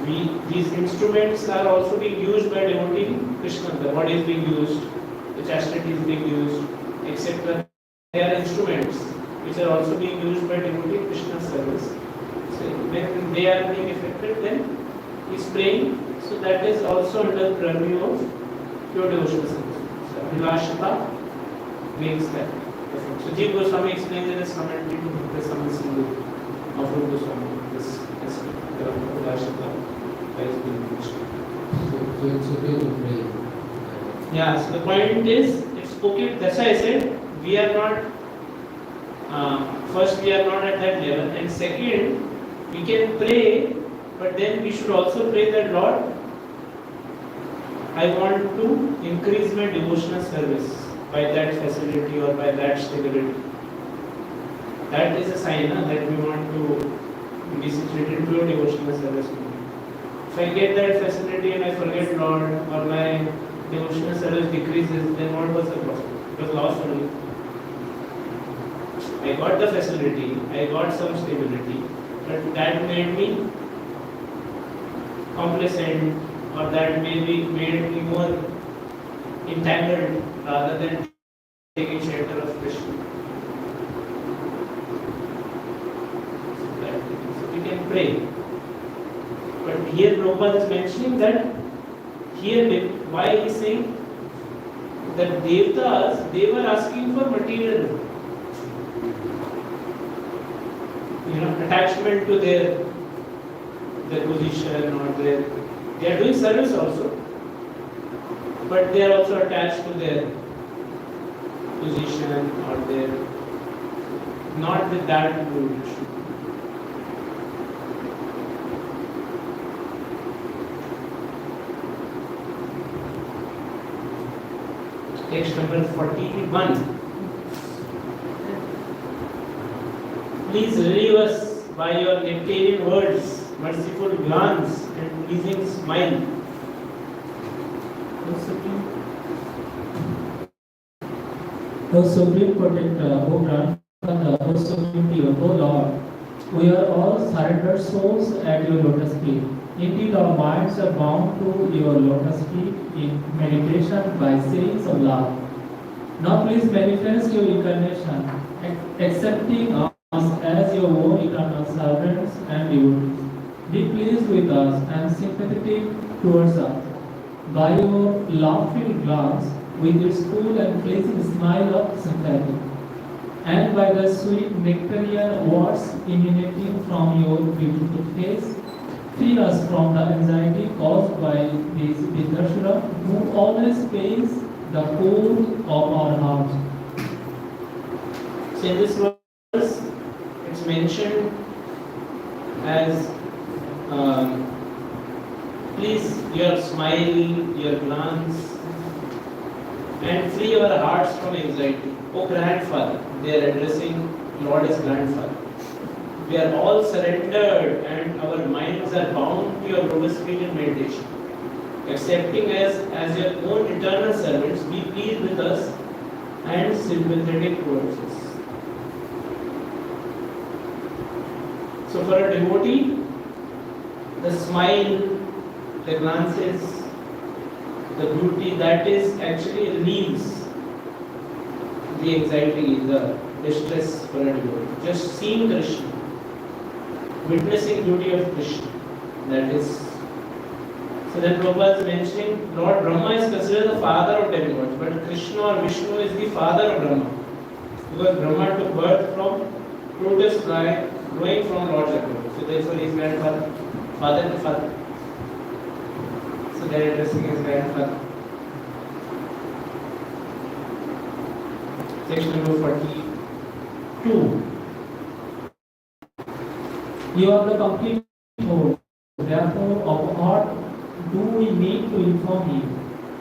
these instruments are also being used by devotee Krishna. The body is being used, the chastity is being used, etc. They are instruments which are also being used by devotee Krishna service. So when they are being affected, then he is praying. So that is also under purview of pure devotional service. So Abhilashita makes that effect. So Jiva Goswami explains in his commentary to the Samad Sindhu of Rupa Goswami this aspect of Abhilashita is being used. So it's okay to pray. Yeah, so the point is, it's okay. That's why I said we are not. First, we are not at that level, and second, we can pray, but then we should also pray that Lord, I want to increase my devotional service by that facility or by that stability. That is a sign that we want to be situated in pure devotional service. If I get that facility and I forget Lord, or my devotional service decreases, then what was the profit? It was lost only. I got the facility, I got some stability, but that made me complacent, or that made me more entangled rather than taking shelter of Krishna. So we can pray. But here Prabhupada is mentioning that here why he is saying that Devtas, they were asking for material, attachment to their position, or they are doing service also, but they are also attached to their position or their, not with that mood. Text number 41. Please relieve us by your nectarian words, merciful glance, and pleasing smile. O Supreme Protector, O Grandfather, O Supreme Dear, O Lord, we are all surrendered souls at your lotus feet. Indeed, our minds are bound to your lotus feet in meditation by sayings of love. Now please manifest your incarnation, accepting us as your own eternal servants and devotees. Be pleased with us and sympathetic towards us. By your love-filled glance, with its cool and pleasing smile of sympathy, and by the sweet nectarian words emanating from your beautiful face, free us from the anxiety caused by this Vidrashura, who always pays the core of our hearts. So in this verse, it's mentioned as please your smile, your glance, and free our hearts from anxiety. O grandfather, they are addressing Lord as grandfather. We are all surrendered and our minds are bound to your lotus feet in meditation. Accepting us as your own eternal servants, be pleased with us and sympathetic towards us. So for a devotee, the smile, the glances, the beauty, that is actually relieves the anxiety, the distress for a devotee. Just seeing Krishna, witnessing beauty of Krishna, that is So then Prabhupada is mentioning Lord Brahma is considered the father of demigods, but Krishna or Vishnu is the father of Brahma. Because Brahma took birth from lotus fly growing from Lord Jagannath. So therefore he is grandfather, father and father. So they are addressing his grandfather. Section number 42. You are the complete whole. Therefore, of what do we need to inform you?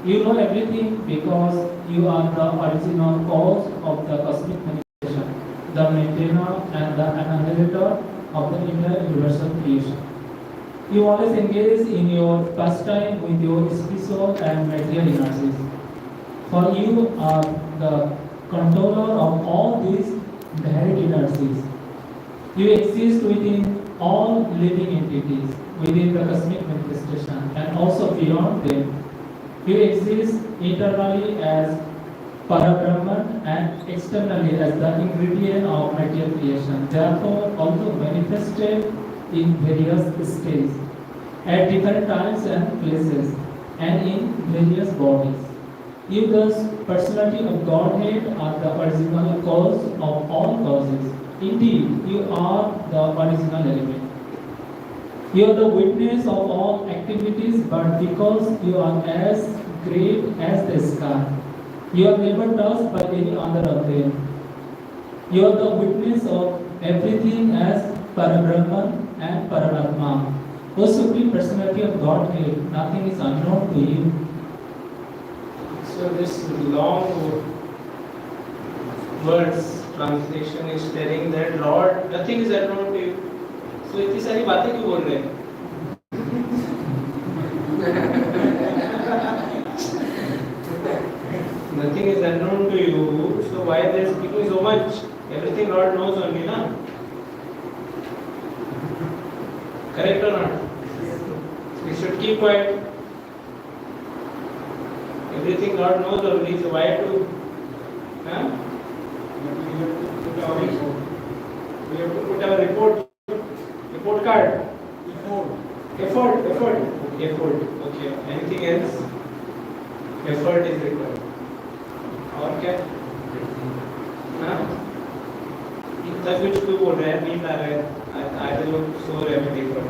You know everything because you are the original cause of the cosmic manifestation, the maintainer and the annihilator of the inner universal creation. You always engage in your pastime with your spiritual and material energies. For you are the controller of all these varied energies. You exist within all living entities, within the cosmic manifestation, and also beyond them. You exist internally as Parabrahman and externally as the ingredient of material creation. Therefore, although manifested in various states, at different times and places, and in various bodies. You, thus, personality of Godhead, are the original cause of all causes. Indeed, you are the original element. You are the witness of all activities, but because you are as great as the sky, you are never touched by any other of them. You are the witness of everything as Parabrahman and Paramatma. O Supreme Personality of Godhead, nothing is unknown to you. So this long words translation is telling that Lord, nothing is unknown to you. So इतनी सारी बातें क्यों बोल रहे हैं? Nothing is unknown to you. So why they are speaking so much? Everything Lord knows only, na? Correct or not? We should keep quiet. Everything God knows only. So why to? Huh? We have to put our report card. Effort. Okay. Anything else? Effort is required. और क्या? हाँ? इतना कुछ क्यों बोल रहे हैं? नींद आ रहा है. I will look so repetitive.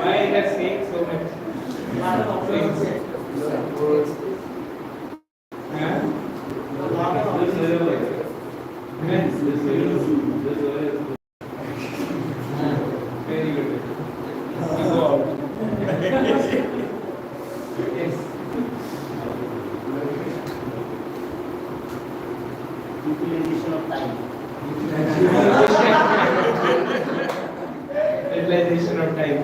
Why you are saying so much? Very good. Go out. Yes. Utilization of time. Utilization of time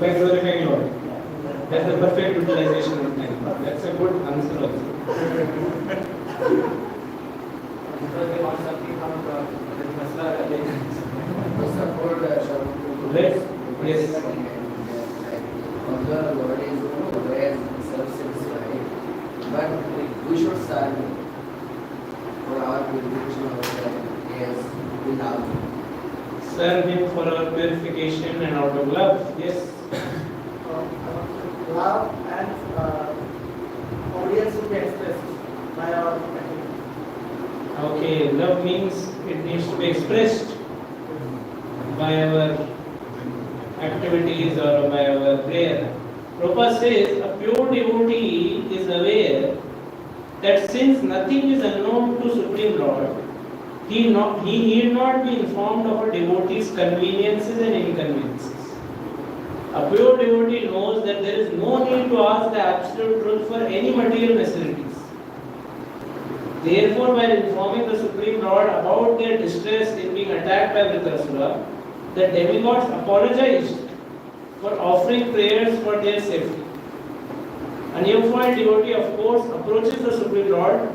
by glorifying Lord. That's the perfect utilization of time. That's a good answer also. Because they want something from the Masla, they support Let's, yes. although the Lord is aware and self-satisfied, but we should serve for our purification of ourselves as without. Serve Him for our purification and out of love. Yes. Love and obedience will be expressed by our activity. Okay, love means it needs to be expressed by our activities or by our prayer. Prabhupada says a pure devotee is aware that since nothing is unknown to Supreme Lord, he need not be informed of a devotee's conveniences and inconveniences. A pure devotee knows that there is no need to ask the absolute truth for any material necessities. Therefore, while informing the Supreme Lord about their distress in being attacked by Vritrasura, the demigods apologized for offering prayers for their safety. A neophyte devotee, of course, approaches the Supreme Lord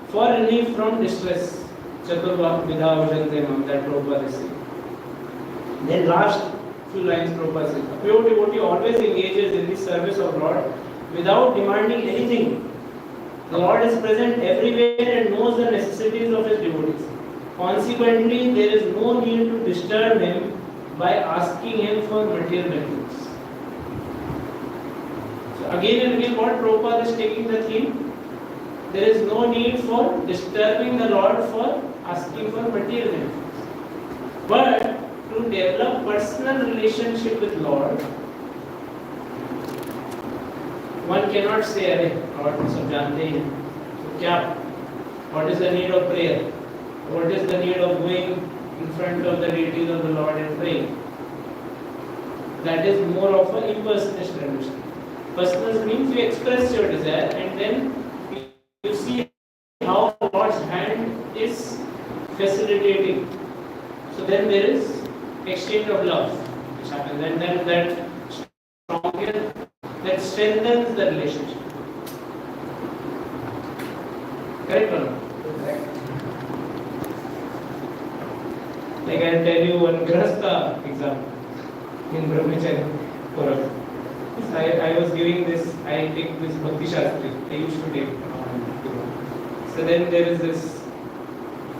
for relief from distress. Chaturvak Vidha Vajante that Prabhupada is saying. Then last few lines Prabhupada says, a pure devotee always engages in the service of Lord without demanding anything. The Lord is present everywhere and knows the necessities of His devotees. Consequently, there is no need to disturb Him by asking him for material benefits. So again and again, what Prabhupada is taking the theme, there is no need for disturbing the Lord for asking for material benefits. But to develop personal relationship with Lord, one cannot say, "अरे Lord तो सब जानते ही हैं, तो क्या? What is the need of prayer? What is the need of going in front of the deities of the Lord and praying?" That is more of an impersonal tradition. Personal means you express your desire and then you see how God's hand is facilitating. So then there is exchange of love which happens, and then that stronger, that strengthens the relationship. Correct or not? Like I'll tell you one Grahastha example in Brahmacharya forum. I was giving this, I take this Bhakti Shastri, I used to take. So then there is this,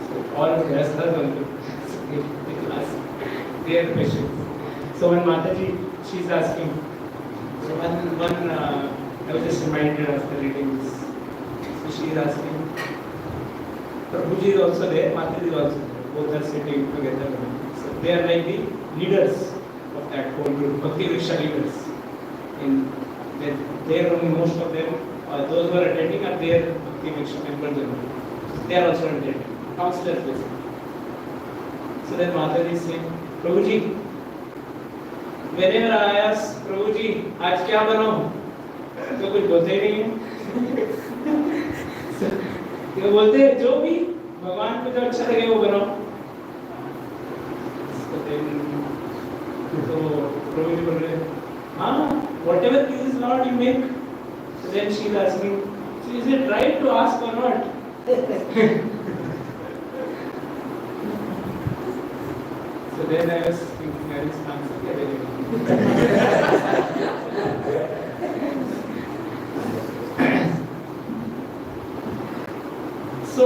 so all Grahasthas only, they are questions. So when Mataji, she's asking, so I was just reminded after reading this. So she is asking, Prabhuji is also there, Mataji is also there, both are sitting together. So they are like the leaders of that whole group, Bhakti Vriksha leaders. In there only most of them, those who are attending are there, Bhakti Vriksha members only. They are also attending, counselors basically. So then Mataji is saying, Prabhuji, whenever I ask Prabhuji, आज क्या बनाऊं? तो कुछ बोलते ही नहीं है. तो बोलते हैं जो भी भगवान को जो अच्छा लगे वो बनाओ. तो प्रभु जी बोल रहे हैं, हाँ, whatever pleases Lord you make. So then she is asking, so is it right to ask or not? So then I was thinking, I was answering. So,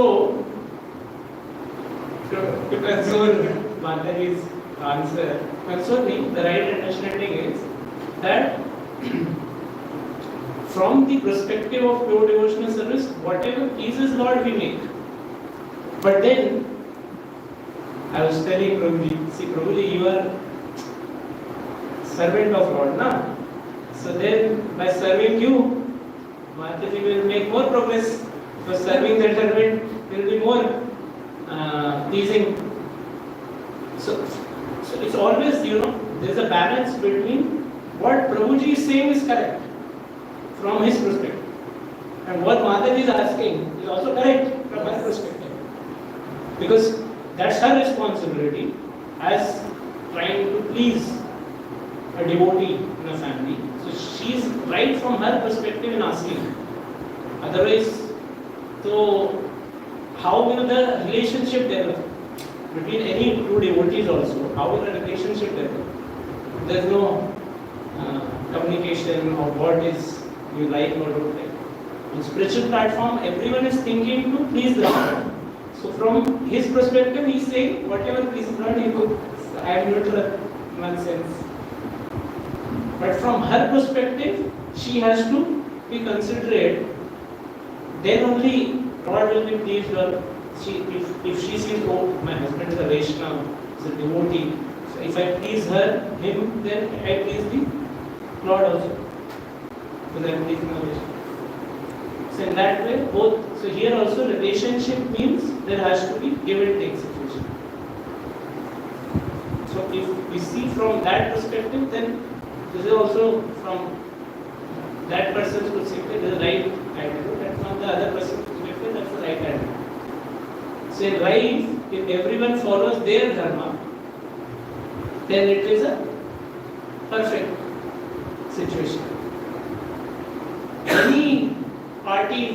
to console Mataji's answer, consoling, the right understanding is that from the perspective of pure devotional service, whatever pleases Lord we make. But then, I was telling Prabhuji, see Prabhuji, you are servant of Lord, na? So then, by serving you, Mataji will make more progress. So serving the servant will be more pleasing. So it's always, there is a balance between what Prabhuji is saying is correct from his perspective, and what Mataji is asking is also correct from her perspective, because that's her responsibility as trying to please a devotee in a family. So she is right from her perspective in asking. Otherwise, so how will the relationship develop between any two devotees also? How will the relationship develop? There is no communication of what is you like or don't like. On spiritual platform, everyone is thinking to please the Lord. So from his perspective, he is saying whatever pleases Lord, he could. I am neutral in one sense. But from her perspective, she has to be considerate. Then only Lord will be pleased. If she sees, oh, my husband is a Vaishnava, is a devotee, so if I please him, then I please the Lord also. Because I am pleasing the Vaishnava. So in that way, both. So here also relationship means there has to be give and take situation. So if we see from that perspective, then this is also from that person's perspective, there is a right attitude, and from the other person's perspective, that's the right attitude. So in life, if everyone follows their dharma, then it is a perfect situation. Any party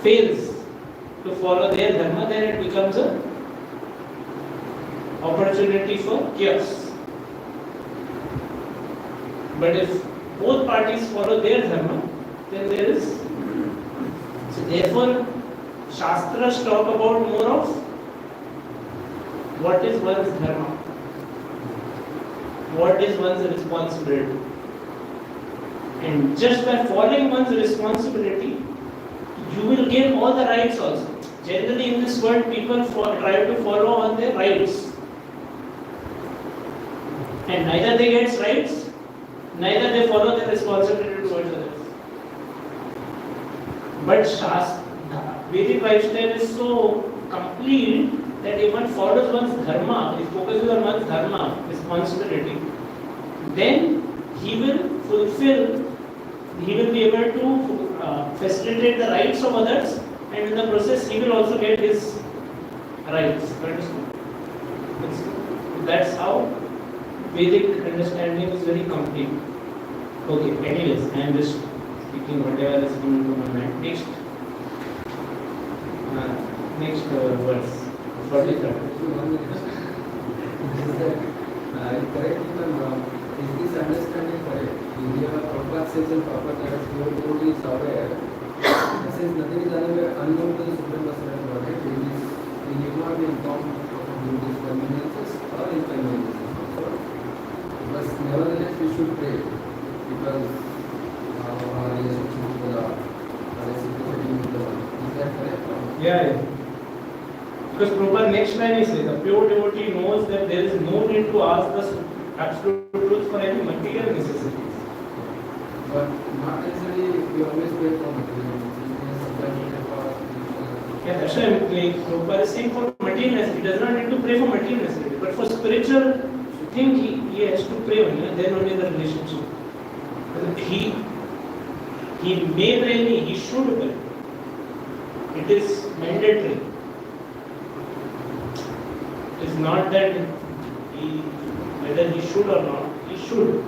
fails to follow their dharma, then it becomes a opportunity for chaos. But if both parties follow their dharma, then there is. So therefore, Shastras talk about more of what is one's dharma. what is one's responsibility. And just by following one's responsibility, you will gain all the rights also. Generally in this world, people try to follow on their rights. And neither they get rights, neither they follow their responsibility towards others. But Vedic lifestyle is so complete that if one follows one's dharma, is focuses on one's dharma, responsibility, then he will be able to facilitate the rights of others, and in the process he will also get his rights. That's how Vedic understanding is very complete. Okay, anyways, I am just speaking whatever is coming to my mind. Next verse, 43rd. Correct me if I'm wrong. Is this understanding correct? Here, Prabhupada says in Prabhupada that pure devotee is aware. Since nothing is unknown to the Supreme Personality of Godhead, he need not be informed of these conveniences or inconveniences. But nevertheless, we should pray because our relationship with the Lord, our reciprocity with the Lord. Is that correct? Yeah. Because Prabhupada next line is the pure devotee knows that there is no need to ask the absolute truth for any material necessities. But not necessarily we always pray for material. Yeah, that's why Prabhupada is saying for material necessity. He does not need to pray for material necessity. But for spiritual thing, he has to pray only, then only the relationship. He may pray, he should pray. It is mandatory. It is not that whether he should or not, he should.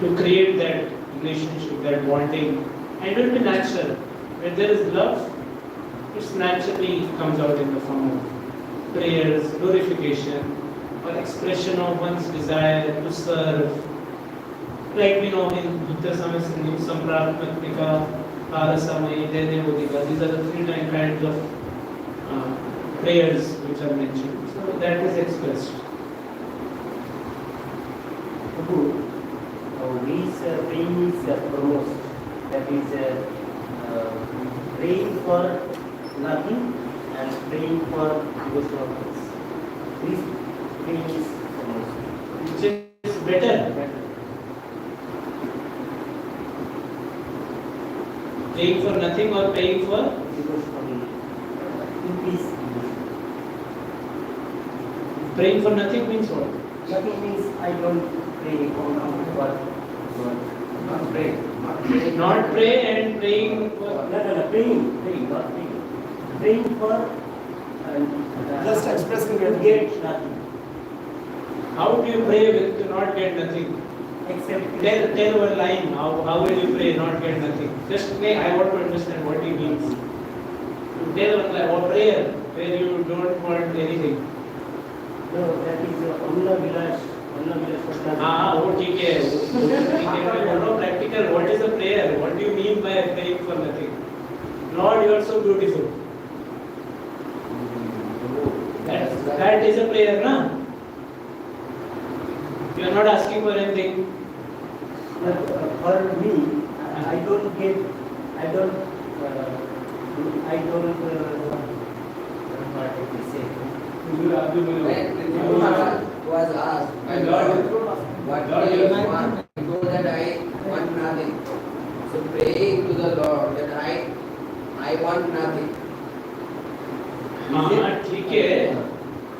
To create that relationship, that bonding. And it will be natural. When there is love, it naturally comes out in the form of prayers, glorification, or expression of one's desire to serve. Like we know in Buddha Samasini, Samprapatmika, Parasamai, Devodika, these are the three kinds of prayers which are mentioned. So that is expressed. These praying is foremost. That is praying for nothing and praying for devotion of others. This praying is foremost. Which is better. Praying for nothing or praying for Devotion of increase. praying for nothing means what? Nothing means I don't pray for God. Not pray. Not pray. Not pray and praying for No, praying, not praying. Praying for Just expressing to it. get nothing. how do you pray with to not get nothing? Except Tell one line. How will you pray not get nothing? Just I want to understand what he means. You tell one line or prayer where you don't want anything. no, that is Anna Vilash. वो ठीक है मैं बोल रहा हूँ practical. What is a prayer? What do you mean by praying for nothing? Lord, you are so beautiful. That is a prayer, na? You are not asking for anything. For me, I don't get, I don't, what I can say. When was asked, my Lord, what do you want? He told that I want nothing. So praying to the Lord that I want nothing. हाँ ठीक है.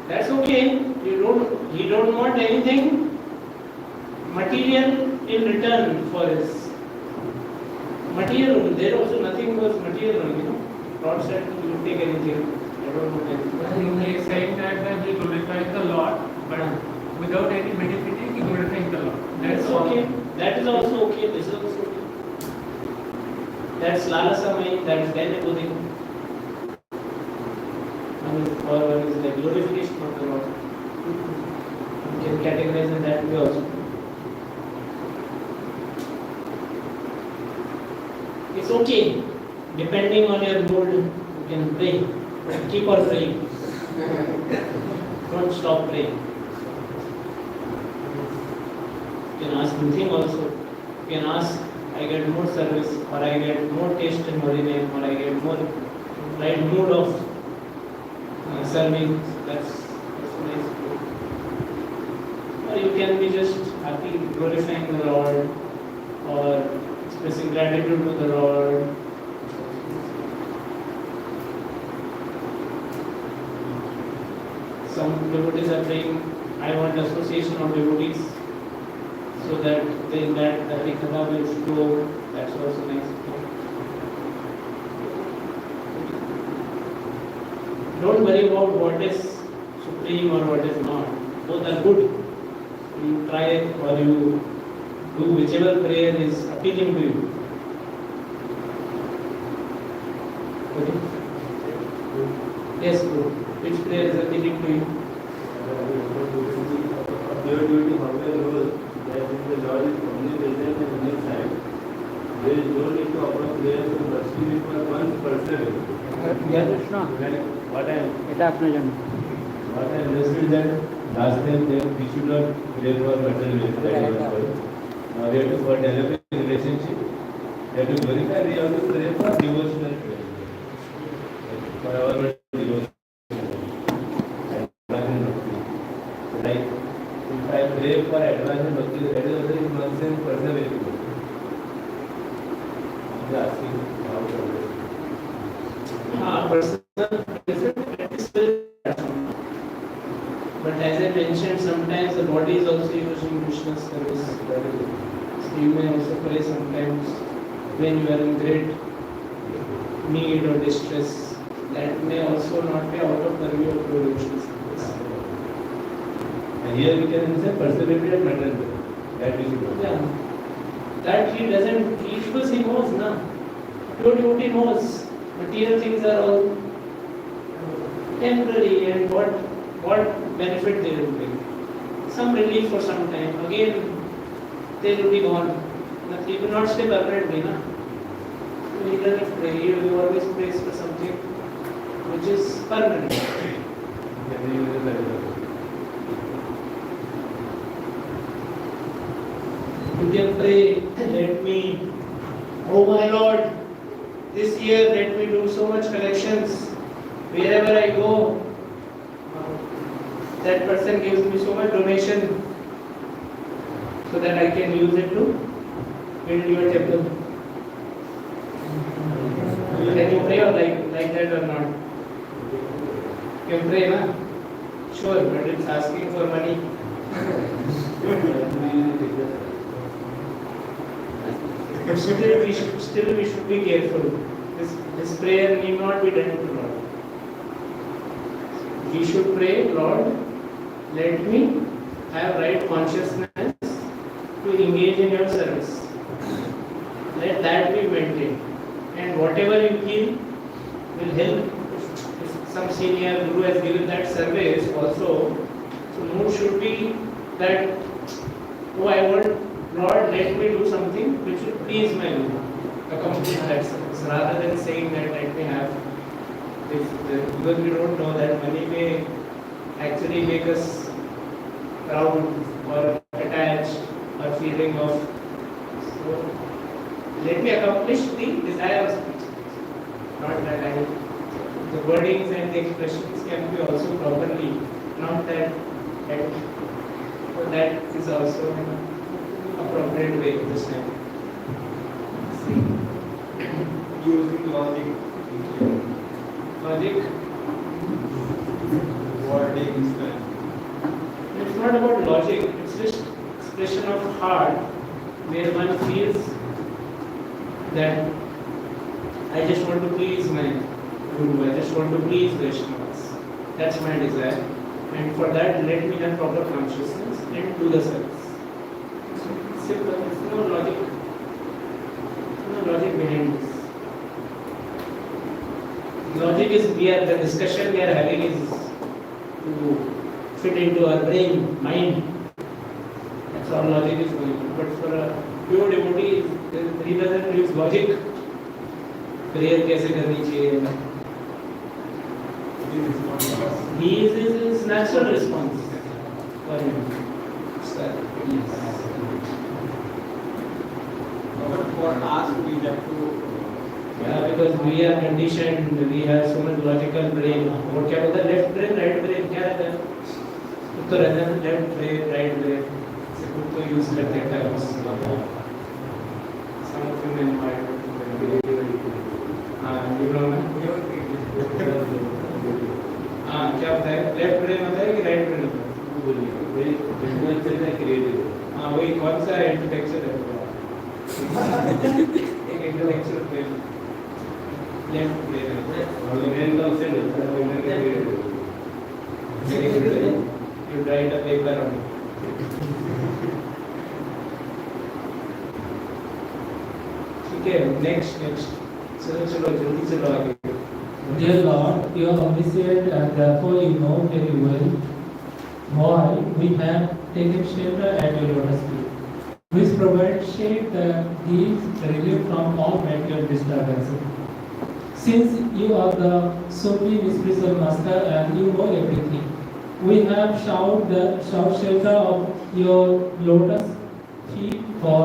That's okay. He don't want anything material in return for his material. There also nothing was material only. No? Lord said you take anything. I don't want anything. He is saying that he glorifies the Lord, but without any benefiting, he glorifies the Lord. That's okay. That is also okay. This is also okay. That's Lalasamai. That is then everything. Or one is the glorification of the Lord. You can categorize in that way also. It's okay. Depending on your mood, you can pray. But keep on praying. Don't stop praying. You can ask nothing also. You can ask, I get more service, or I get more taste in holy name, or I get more right mood of serving. That's nice. Or you can be just happy glorifying the Lord, or expressing gratitude to the Lord. Some devotees are saying, I want association of devotees, so that in that the Harikatha will flow. That's also nice. Don't worry about what is supreme or what is not. Both are good. You try or you do whichever prayer is appealing to you. Okay? Yes, good. Which prayer is appealing to you? Your duty always knows that if the Lord is omnipresent and omniscient, there is no need to offer prayers to worship for one person. What I understood that last time that we should not pray for material. Now we have to for developing relationship. We have to glorify. We have to pray for devotional prayer. For our devotion. Like if I pray for advance and bhakti, that is also nonsense personal way to go. He is asking how to Personal practice will. But as I mentioned, sometimes the body is also used in Krishna's service. So you may also pray sometimes when you are in great need or distress. That may also not be out of purview of devotional service. And here we can say perseverity and material. That we should know. Yeah. That he doesn't, because he knows, na. Pure devotee knows. Material things are all temporary, and what benefit they will bring. Some relief for some time. Again, they will be gone. They will not stay permanently, na. So he doesn't pray. He always prays for something which is permanent. You can pray, let me, oh my Lord, this year let me do so much collections. Wherever I go, that person gives me so much donation so that I can use it to build your temple. Can you pray or like that or not? You can pray, na? Sure, but it's asking for money. But still we should be careful. This prayer need not be done to Lord. We should pray, Lord, let me have right consciousness to engage in your service. Let that be maintained. And whatever you feel will help. If some senior guru has given that service also, so mood should be that, oh, I want, Lord, let me do something which will please my guru. Accomplish that service. Rather than saying that let me have, because we don't know that money may actually make us proud or attached or feeling of. So, let me accomplish the desire of speech. Not that the wordings and the expressions can be also properly, not that. So that is also an appropriate way this time. Using logic. Logic. Wording. It's not about logic, it's just expression of heart where one feels that I just want to please my Guru, I just want to please Vaishnavas. That's my desire. And for that, let me have proper consciousness and do the service. Simple, there's no logic. No logic behind this. Logic is the discussion we are having is to fit into our brain, mind. That's all logic is going on. But for a pure devotee, he doesn't use logic. Prayer कैसे करनी चाहिए? He is his natural response for him. Yes. for us we have to. Yeah, because we are conditioned, we have so much logical brain. और क्या होता है left brain, right brain क्या रहता है? तो रहता है left brain, right brain. से खुद को use करते हैं terms. Some of you may might हाँ you know ना? हाँ क्या होता है? Left brain होता है कि right brain होता है? हाँ वही कौन सा architecture है? एक architecture brain. Left brain है. You write a paper on it. ठीक है, next. चलो जल्दी चलो आगे. Dear Lord, you are omniscient and therefore you know very well why we have taken shelter at your lotus feet, which provides shade that gives relief from all material disturbances. Since you are the supreme spiritual master and you know everything, we have sought shelter of your lotus feet for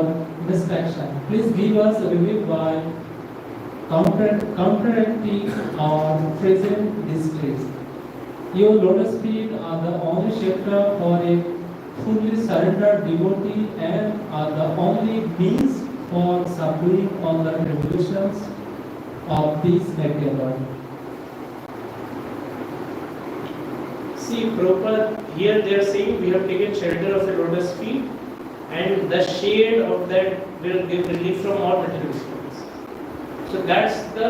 distraction. Please give us relief by counteracting our present distress. Your lotus feet are the only shelter for a fully surrendered devotee and are the only means for subduing all the revolutions of this material world. See, Prabhupada, here they are saying we have taken shelter of the lotus feet and the shade of that will give relief from all material disturbance. So that's the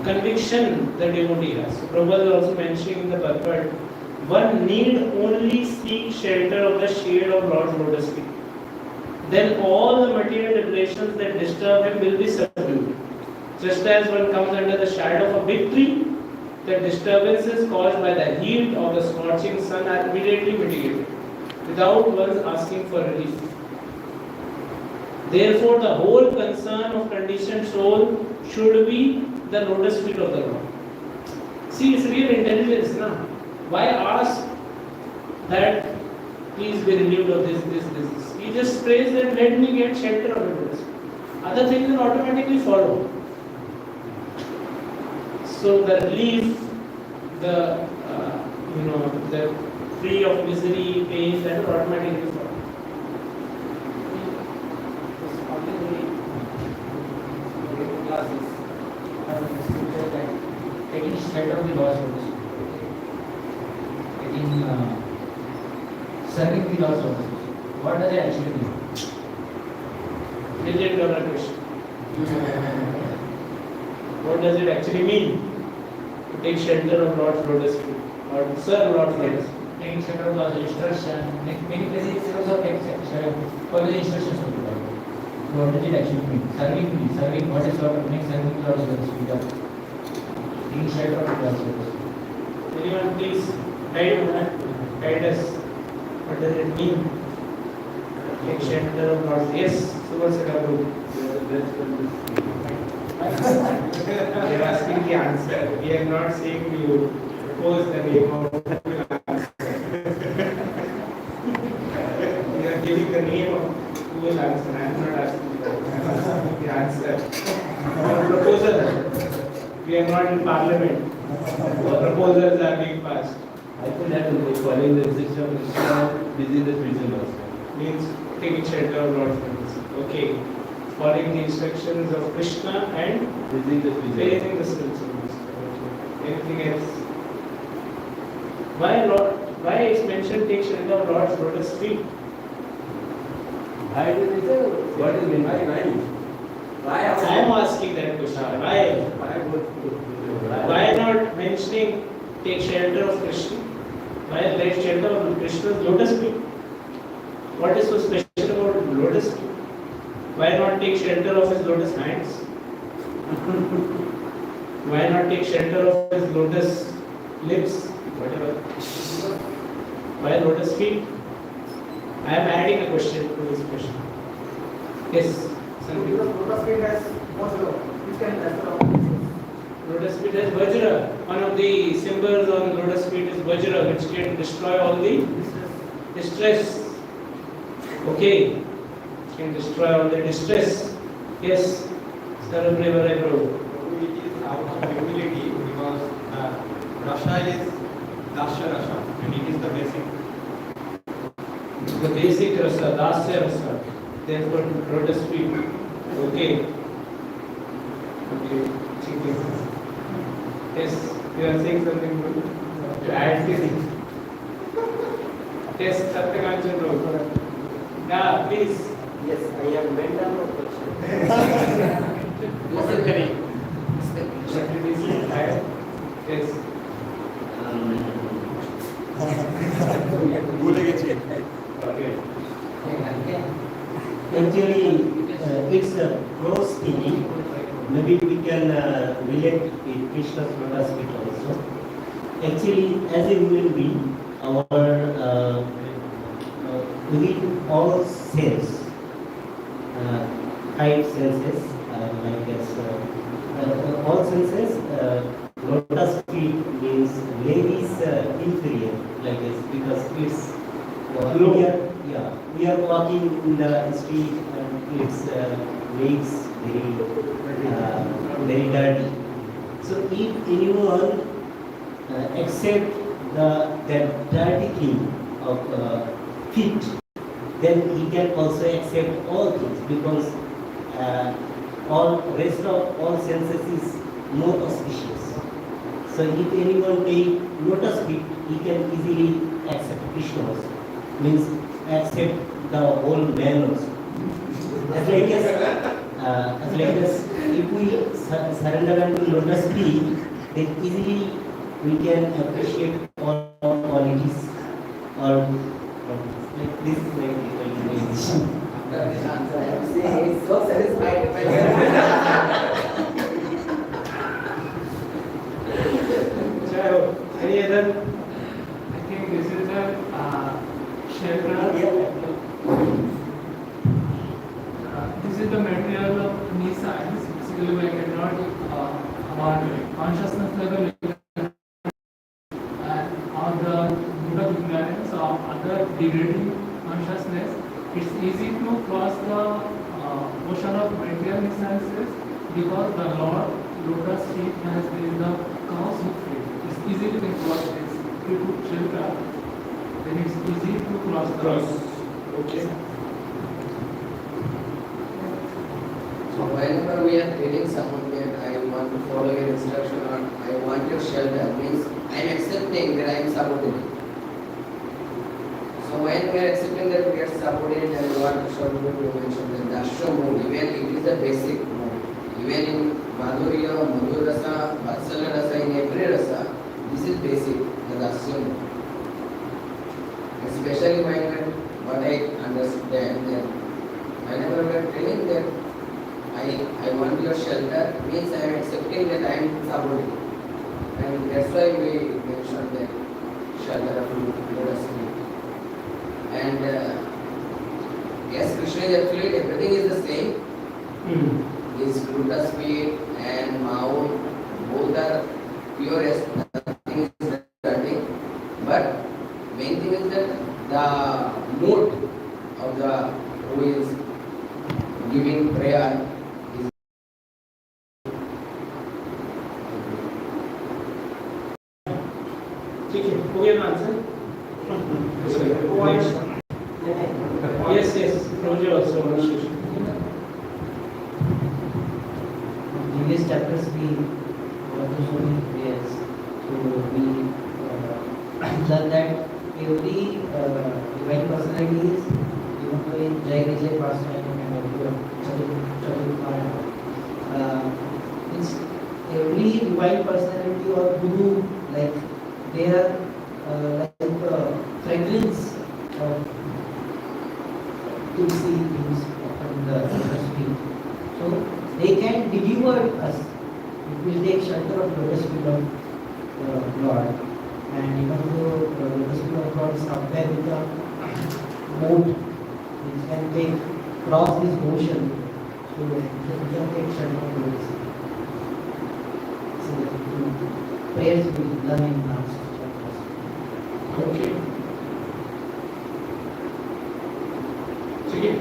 conviction the devotee has. So Prabhupada is also mentioning in the purport, one need only seek shelter of the shade of Lord's lotus feet. Then all the material relations that disturb him will be subdued. Just as one comes under the shadow of a big tree, the disturbances caused by the heat of the scorching sun are immediately mitigated, without one's asking for relief. Therefore, the whole concern of conditioned soul should be the lotus feet of the Lord. See, it's real intelligence, na? Why ask that please be relieved of this? He just prays that let me get shelter of the lotus feet. Other things will automatically follow. So the relief, the the free of misery, pain, that will automatically follow. Taking shelter of the Lord's lotus, taking serving the Lord's lotus. What does it actually mean? $1 million question. What does it actually mean to take shelter of Lord's lotus feet or to serve Lord's lotus feet? Taking shelter of Lord's instruction. Many places it also takes shelter for the instructions of the Lord. What does it actually mean? Serving. What is Lord meaning? Serving the Lord's lotus feet. Taking shelter of the Lord's lotus feet. Anyone please guide us. What does it mean? Take shelter of Lord's. Yes, Subhash Guru. We are asking the answer. We are not saying you propose the name of the answer. We are giving the name of who will answer. I am not asking the answer. Our proposal. We are not in parliament. The proposals are being passed. I think that following the instruction of Krishna, busy the spiritual master. Means taking shelter of Lord's presence. Okay. Following the instructions of Krishna and Busy the spiritual praising the spiritual master. Okay. Anything else? Why is mentioned take shelter of Lord's lotus feet? Why did it? What is meant? I am asking that question. Why not mentioning take shelter of Krishna? Why take shelter of Krishna's lotus feet? What is so special about lotus feet? Why not take shelter of his lotus hands? Why not take shelter of his lotus lips? Whatever. Why lotus feet? I am adding a question to this question. Yes, something. Because lotus feet has Vajra, which can restore. Lotus feet has Vajra. One of the symbols on lotus feet is Vajra, which can destroy all the distress. Okay. can destroy all the distress. Yes, cerebral bro. It is out of humility because Rasha is Dasya Rasha and it is the basic. The basic rasa, dasya rasa. Therefore, lotus feet. Okay. Okay. Okay. Yes, you are saying something good. To add this. Yes, Satyakanchan bro. Yeah, please. Yes, I have meant down the question. Yes. Okay. Actually, it's a cross thinking. Maybe we can relate with Krishna's lotus feet also. Actually, as a human being, our within all sense, five senses, like as all senses, lotus feet means leg is inferior, like this, because it's we are walking in the street and its legs very dirty. So if anyone accept that dirty thing of feet, then he can also accept all things, because all rest of all senses is more auspicious. So if anyone take lotus feet, he can easily accept Krishna also. Means accept the whole man also. As like as if we surrender unto lotus feet, then easily we can appreciate all qualities or like this is like realization. After this answer, I am saying he is so satisfied with myself. Chayo, any other? I think this is a shelter. This is the material of knee science. Basically, we cannot our consciousness level and on the mood of ignorance or other degrading consciousness. It's easy to cross the ocean of material sciences because the Lord lotus feet has been the cause of it. It's easy to cross this. If you put shelter, then it's easy to cross the Okay. So whenever we are telling someone that I want to follow your instruction or I want your shelter, means I am accepting that I am subordinate. So when we are accepting that we are subordinate, and what Shobhu mentioned, that Dasya mood, even it is the basic mood. Even in Madhurya, Madhur Rasa, Vatsalya Rasa, in every Rasa, this is basic, the Dasya mood. Especially when what I understand that whenever we are telling that I want your shelter, means I am accepting that I am subordinate. And that's why we mentioned that shelter of lotus feet. And yes, Krishna is actually everything is the same. His lotus feet and mouth, both are purest, nothing is dirty. But main thing is that the mood of the who is giving prayer is ठीक है, हो गया ना answer? Yes, yes, Roger also wants to. Previous chapters we also so many prayers. So we learn that every divine personality is, even though in Jai Vijay Pasman and it's every divine personality or guru, like they are like fragrance of Tulsi things from the lotus feet. So they can deliver us. It will take shelter of lotus feet of Lord. And even though the lotus feet of God is compared with the boat, it can take cross this ocean. So it can take shelter of lotus feet. So prayers we learn in last chapters. Okay. ठीक है.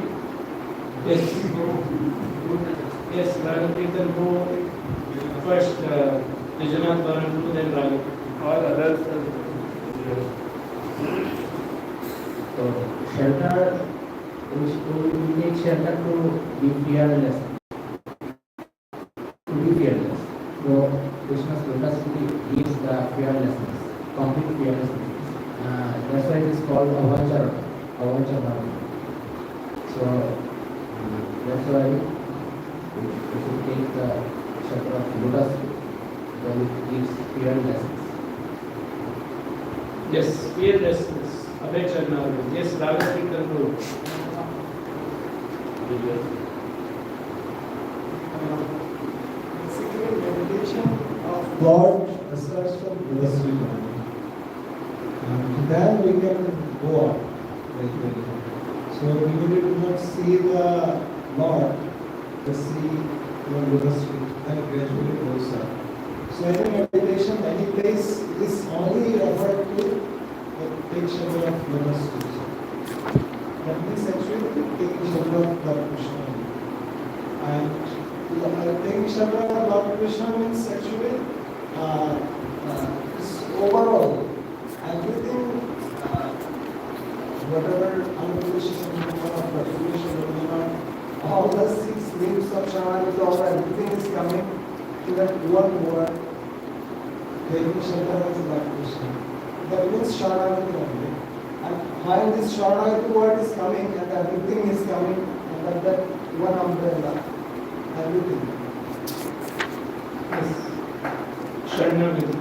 Take them go first, Vijayanath Baranpu, then Ravi. All others are. So shelter, we take shelter to be fearless. To be fearless. So Krishna's lotus gives the fearlessness, complete fearlessness. That's why it is called avachar bhava. So that's why we should take the shelter of lotus because it gives fearlessness. Yes, fearlessness. Abhay Charna. Yes, Ravi control. Basically, meditation of God starts from Devarshi Srivas. And then we can go on. So we do not see the Lord, but see the Devarshi, and gradually goes up. So any meditation, any place is only referred to the picture of Devarshi. That means actually taking shelter of Lord Krishna. And taking shelter of Lord Krishna means actually it's overall everything, whatever all the 6 limbs of Sharanagati, everything is coming to that one word, taking shelter of Lord Krishna. That means Sharanagati only. And while this Sharanagati word is coming and everything is coming under that one umbrella, everything. Yes. Sharanagati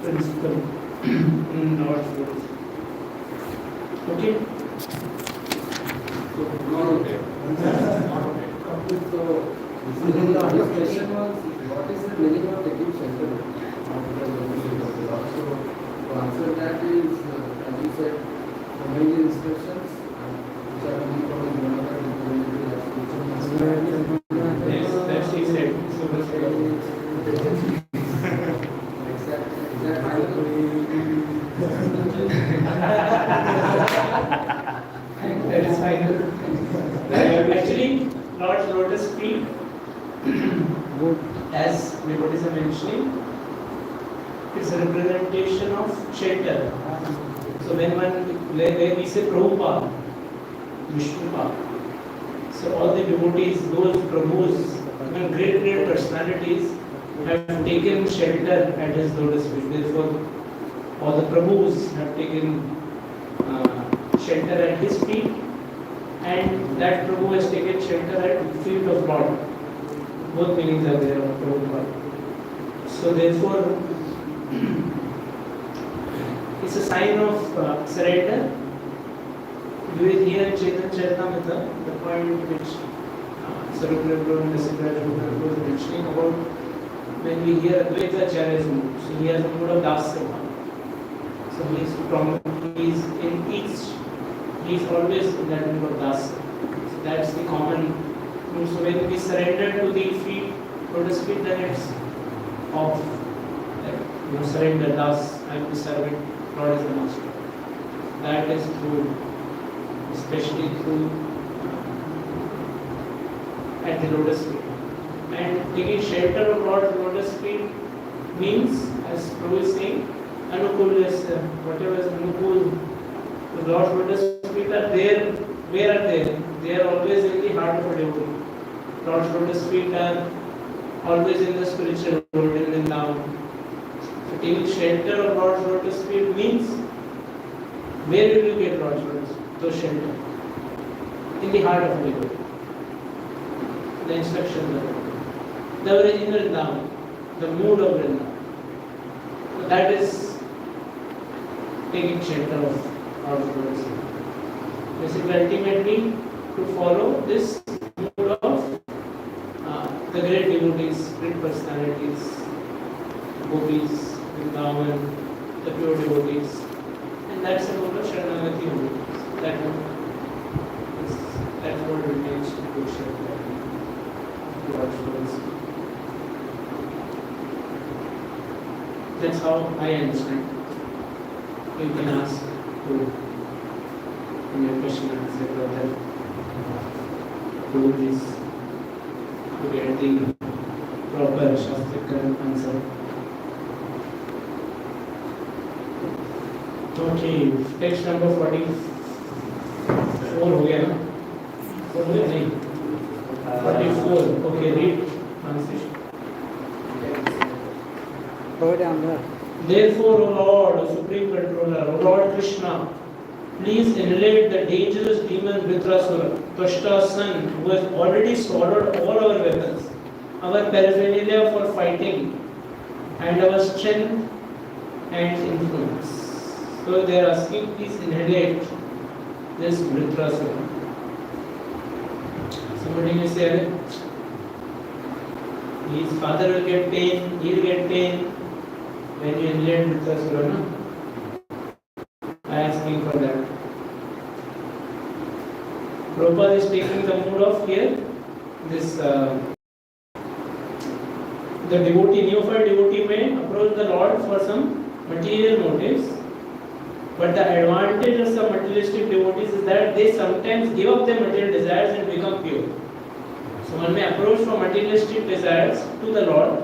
principle in Lord's words. Okay? So the question was, what is the meaning of taking shelter of the Lord? So to answer that is, as you said, following the instructions, which are coming from the Granada implemented as spiritual. Yes, that's he said. So that's that is final. Actually, Lord's lotus feet, as Devotees are mentioning, it's a representation of shelter. So when we say Prabhupada, Vishnupada, so all the devotees, those Prabhus, even great personalities have taken shelter at his lotus feet. Therefore, all the Prabhus have taken shelter at his feet, and that Prabhu has taken shelter at the feet of Lord. Both meanings are there of Prabhupada. So therefore, it's a sign of surrender. You will hear in Chaitanya Charitamrita the point which Sarupra Prabhu and Siddhartha was mentioning about when we hear Advaita Acharya's mood. So he has a mood of Dasya. So he is in each, he is always in that mood of Dasya. So that's the common mood. So when we surrender to the feet, lotus feet, then it's off. Like, surrender, Das, I am the servant, Lord is the master. That is through, especially through at the lotus feet. And taking shelter of Lord's lotus feet means, as Prabhu is saying, Anukul is whatever is Anukul. The Lord's lotus feet are there. Where are they? They are always in the heart of a devotee. Lord's lotus feet are always in the spiritual world, in Vrindavan. So taking shelter of Lord's lotus feet means, where will you get Lord's lotus feet? Those shelter. In the heart of a devotee. The instructions are the original Vrindavan, the mood of Vrindavan. So that is taking shelter of Lord's lotus feet. Basically, ultimately, to follow this mood of the great devotees, great personalities, gopis, Vrindavan, the pure devotees, and that's the mood of Sharanagati only. That's what it means to do shelter. That's how I understand. You can ask to in your question and answer brother do this to get the proper Shastric answer. Okay, text number 44 हो गया ना? हो गया नहीं? 44. Okay, read translation. Therefore, O Lord, O Supreme Controller, O Lord Krishna, please annihilate the dangerous demon Vritrasura, Twashta's son, who has already swallowed all our weapons, our paraphernalia for fighting, and our strength and influence. So they are asking, please annihilate this Vritrasura. Somebody may say, his father will get pain, he will get pain when you annihilate Vritrasura, no? I am asking for that. Prabhupada is taking the mood of here, this the devotee, neophyte devotee may approach the Lord for some material motives, but the advantage of some materialistic devotees is that they sometimes give up their material desires and become pure. So one may approach for materialistic desires to the Lord,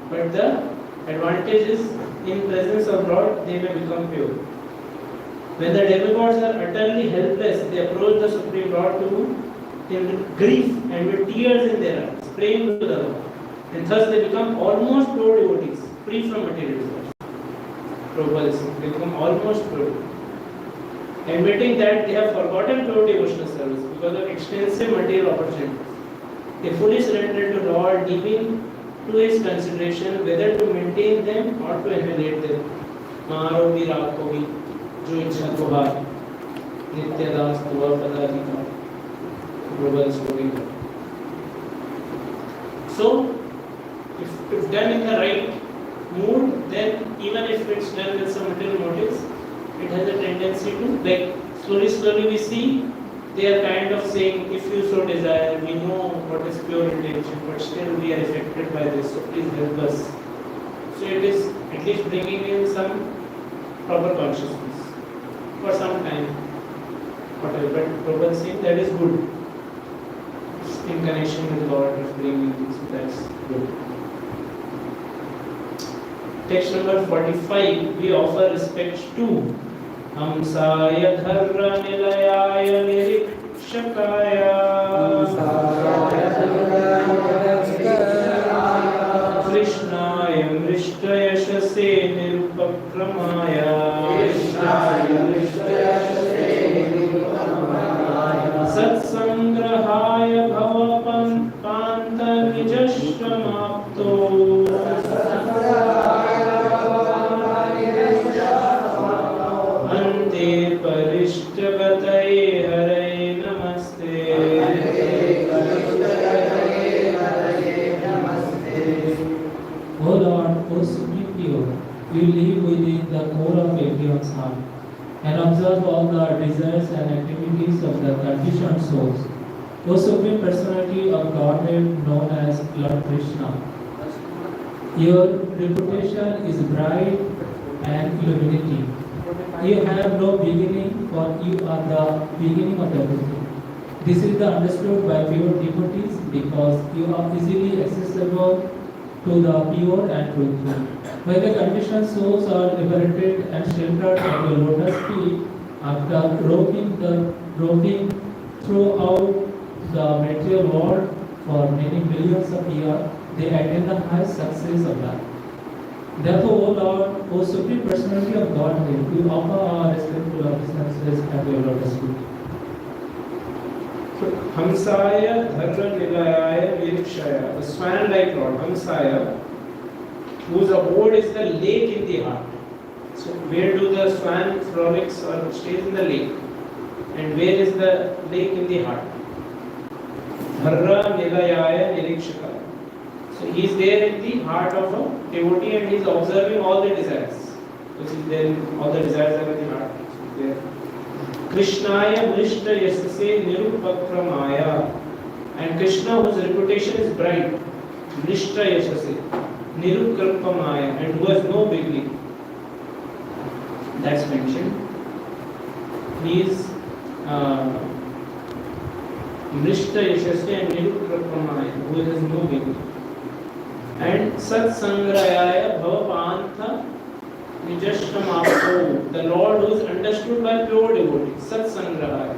but the advantage is in presence of Lord they may become pure. When the demigods are utterly helpless, they approach the Supreme Lord in grief and with tears in their eyes, praying to the Lord. And thus they become almost pure devotees, free from material desires. Prabhupada is saying, they become almost pure. Admitting that they have forgotten pure devotional service because of extensive material opportunities. They fully surrender to Lord, leaving to His consideration whether to maintain them or to annihilate them. Maro vi rakho vi. जो इच्छा को हार नित्यदास तुवा पदाधिकार global story. So if done in the right mood, then even if it's done with some material motives, it has a tendency to, like, slowly we see they are kind of saying, if you so desire, we know what is pure intention, but still we are affected by this, so please help us. So it is at least bringing in some proper consciousness for some time, whatever. But Prabhupada is saying that is good. It's in connection with God, is bringing this, so that's good. Text number 45, we offer respect to Hamsaya Dharra Nilayaya Nirikshakaya Krishnaya Mrishta Yashase Nirupakramaya Satsangrahaya Bhavapan Panta Nijashtamapto Ante Parishtabhataye Hare Namaste. O Lord, O Supreme Pure, you live within the core of everyone's heart and observe all the desires and activities of the conditioned souls. O Supreme Personality of Godhead known as Lord Krishna, your reputation is bright and illuminating. You have no beginning, for you are the beginning of everything. This is understood by pure devotees because you are easily accessible to the pure and truthful. When the conditioned souls are liberated and sheltered at your lotus feet, after roving throughout the material world for many millions of years, they attain the highest success of life. Therefore, O Lord, O Supreme Personality of Godhead, we offer our respectful obeisances at your lotus feet. So, Hamsaya Dharra Nilayaya Virikshaya, the swan-like Lord, Hamsaya, whose abode is the lake in the heart. So, where do the swan frolics or stays in the lake? And where is the lake in the heart? Dharra Nilayaya Nirikshaka. So, he is there in the heart of a devotee and he is observing all the desires. So, he is there, all the desires are in the heart. So, there. Krishnaya Mrishta Yasase Nirupakramaya. And Krishna, whose reputation is bright, Mrishta Yasase, Nirupakramaya, and who has no beginning. That's mentioned. He is Mrishta Yasase and Nirupakramaya, who has no beginning. And Satsangrayaya Bhavapantha Nijashtamapto, the Lord who is understood by pure devotees, Satsangrayaya.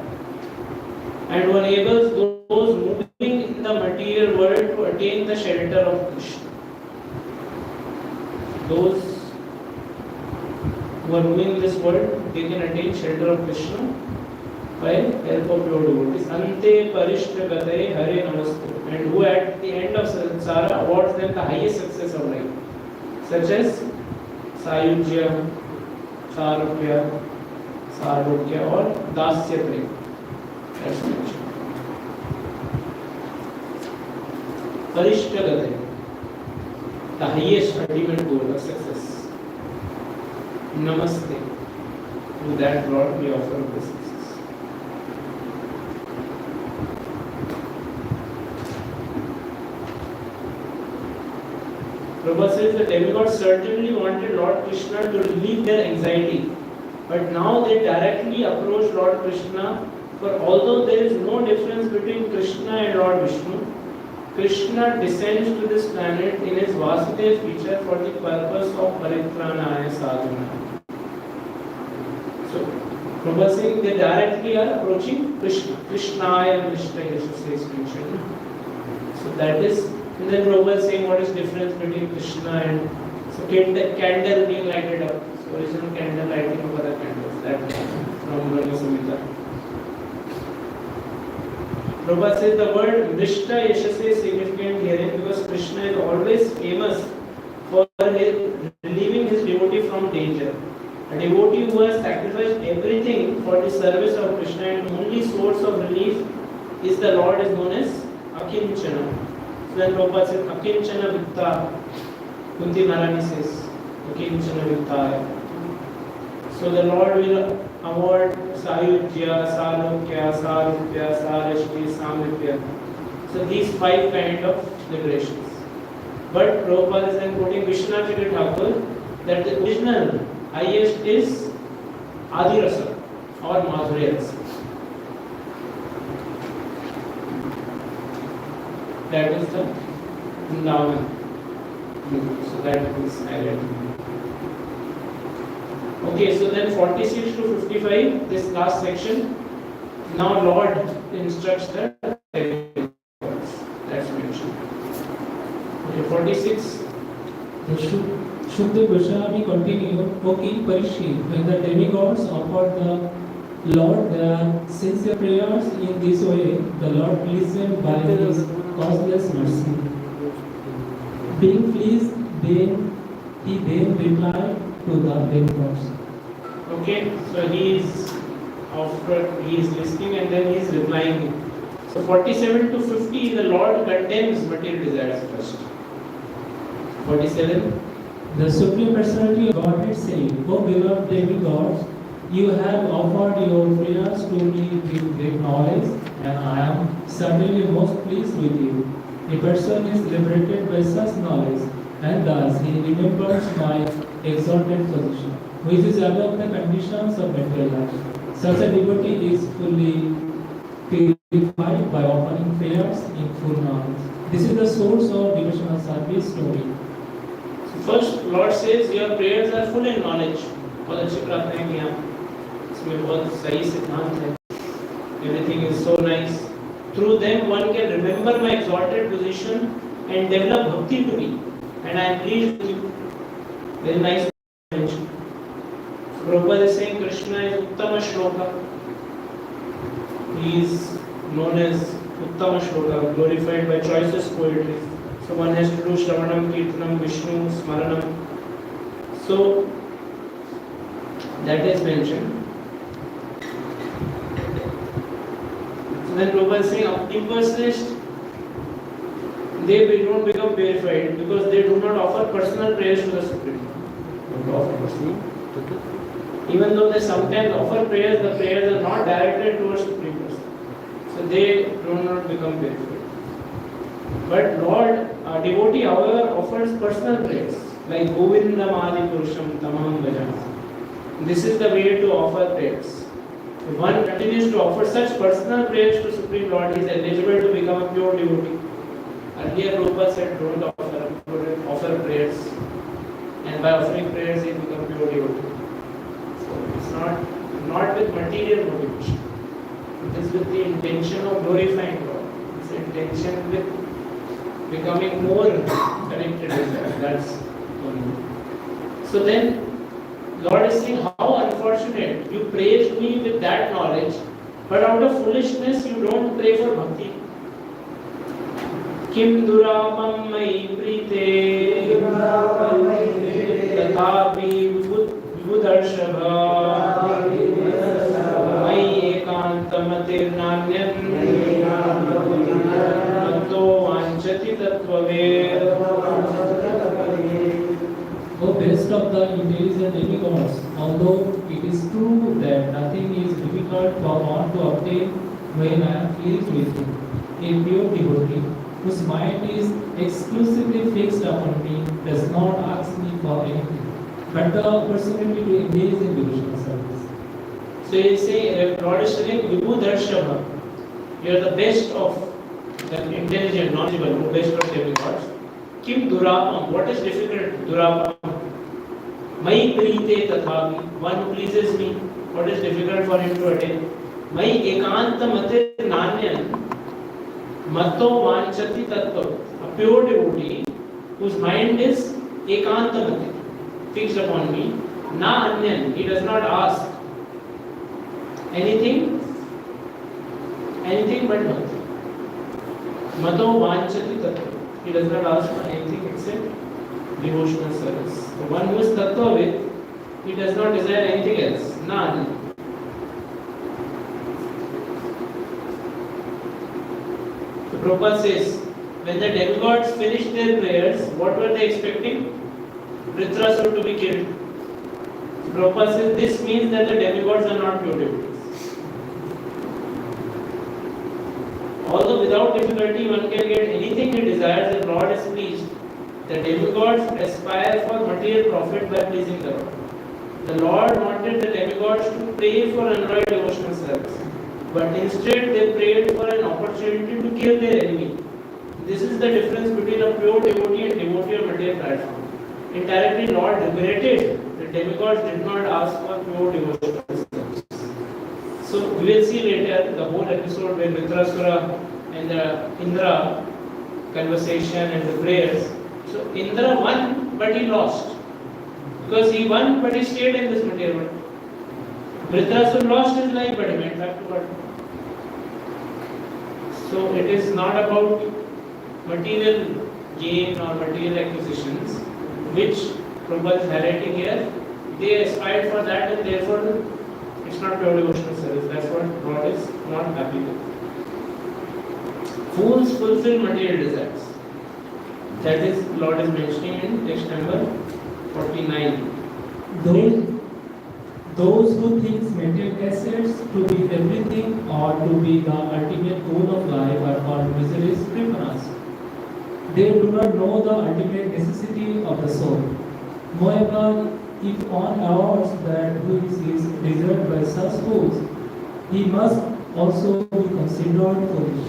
And who enables those moving in the material world to attain the shelter of Krishna. Those who are moving in this world, they can attain shelter of Krishna by help of pure devotees. Ante Parishta Gate Hare Namaste. And who at the end of samsara awards them the highest success of life, such as Sayujya, Sarupya, Sarupya or Dasya Prem. That's mentioned. Parishta Gate, the highest ultimate goal of success. Namaste. To that Lord we offer obeisances. Prabhupada says the demigods certainly wanted Lord Krishna to relieve their anxiety, but now they directly approach Lord Krishna, for although there is no difference between Krishna and Lord Vishnu, Krishna descends to this planet in his Vasudev feature for the purpose of Paritranaya Sadhana. So, Prabhupada saying they directly are approaching Krishna. Krishnaya Krishna Yashase is mentioned. So that is. And then Prabhupada saying what is difference between Krishna and so candle being lighted up. So original candle lighting of other candles. That from Brahma Samhita. Prabhupada says the word Vrishta Yashase is significant herein because Krishna is always famous for relieving his devotee from danger. A devotee who has sacrificed everything for the service of Krishna and only source of relief is the Lord is known as Akinchana. So then Prabhupada says, Akinchana Vitta, Kunti Maharani says, Akinchana Vitta. So the Lord will award Sayujya, Salokya, Sarupya, Sarashti, Samripya. So these 5 kind of liberations. But Prabhupada is then quoting Vishwanath Thakur that the original highest is Adirasa or Madhurya Rasa. That is the Vrindavan. So that is highlighted. Okay, so then 46 to 55, this last section. Now Lord instructs the demigods. That's mentioned. Okay, 46. Shukdev Goswami continued, O King Parikshit, when the demigods offered the Lord their sincere prayers in this way, the Lord pleased them by his causeless mercy. Being pleased, he then replied to the demigods. Okay, so he is listening and then he is replying. So 47 to 50, the Lord condemns material desires first. 47. The Supreme Personality of Godhead said, O beloved demigods, you have offered your prayers to me with great knowledge, and I am certainly most pleased with you. A person is liberated by such knowledge, and thus he remembers my exalted position, which is above the conditions of material life. Such a devotee is fully purified by offering prayers in full knowledge. This is the source of devotional service story. First, Lord says your prayers are full in knowledge. बहुत अच्छी प्रार्थना है यहाँ. इसमें बहुत सही सिद्धांत है. Everything is so nice. Through them, one can remember my exalted position and develop bhakti to me. And I am pleased with you. Very nice mention. So Prabhupada is saying Krishna is Uttama Shloka. He is known as Uttama Shloka, glorified by choicest poetry. So one has to do Shravanam, Kirtanam, Vishnu, Smaranam. So that is mentioned. So then Prabhupada is saying impersonalists, they don't become purified because they do not offer personal prayers to the Supreme. Even though they sometimes offer prayers, the prayers are not directed towards Supreme Person. So they do not become purified. But Lord, a devotee, however, offers personal prayers, like Govindam Adi Purusham Tamam Bhajan. This is the way to offer prayers. If one continues to offer such personal prayers to Supreme Lord, he is eligible to become a pure devotee. Earlier Prabhupada said don't offer prayers, and by offering prayers you become pure devotee. So it's not with material motivation. It is with the intention of glorifying God. It's intention with becoming more connected with God. That's only. So then Lord is saying, how unfortunate, you praised me with that knowledge, but out of foolishness you don't pray for bhakti. Kim durapam mai prite tathapi vibhudarshabha mai ekantamate nanyam manto vanchati tattvaved. O best of the intelligent demigods, although it is true that nothing is difficult for one to obtain when I am pleased with him, a pure devotee whose mind is exclusively fixed upon me does not ask me for anything, but the opportunity to engage in devotional service. So you say, Lord is telling Vibhudarshabha, you are the best of the intelligent, knowledgeable, the best of demigods. Kim durapam, what is difficult? Durapam. Mai prite tathapi, one who pleases me, what is difficult for him to attain? Mai ekantamate nanyan, matto vanchati tattva, a pure devotee whose mind is ekantamate, fixed upon me, na anyan, he does not ask anything but bhakti. Mato vanchati tattva, he does not ask for anything except devotional service. The one who is tattva-vid, he does not desire anything else, none. The Prabhupada says, when the demigods finished their prayers, what were they expecting? Vritrasura to be killed. The Prabhupada says, this means that the demigods are not pure devotees. Although without difficulty one can get anything he desires and Lord is pleased, the demigods aspire for material profit by pleasing the Lord. The Lord wanted the demigods to pray for unrivaled devotional service, but instead they prayed for an opportunity to kill their enemy. This is the difference between a pure devotee and devotee on material platform. Indirectly, Lord regretted the demigods did not ask for pure devotional service. So we will see later the whole episode when Vritrasura and the Indra conversation and the prayers. So Indra won, but he lost. Because he won, but he stayed in this material world. Vritrasura lost his life, but he went back to God. So it is not about material gain or material acquisitions, which Prabhupada is highlighting here. They aspired for that, and therefore it's not pure devotional service. That's what God is not happy with. Fools fulfill material desires. That is, Lord is mentioning in text number 49. Those who think material assets to be everything or to be the ultimate goal of life are called miseries kripanas. They do not know the ultimate necessity of the soul. Moreover, if one allows that which is desired by such fools, he must also be considered foolish.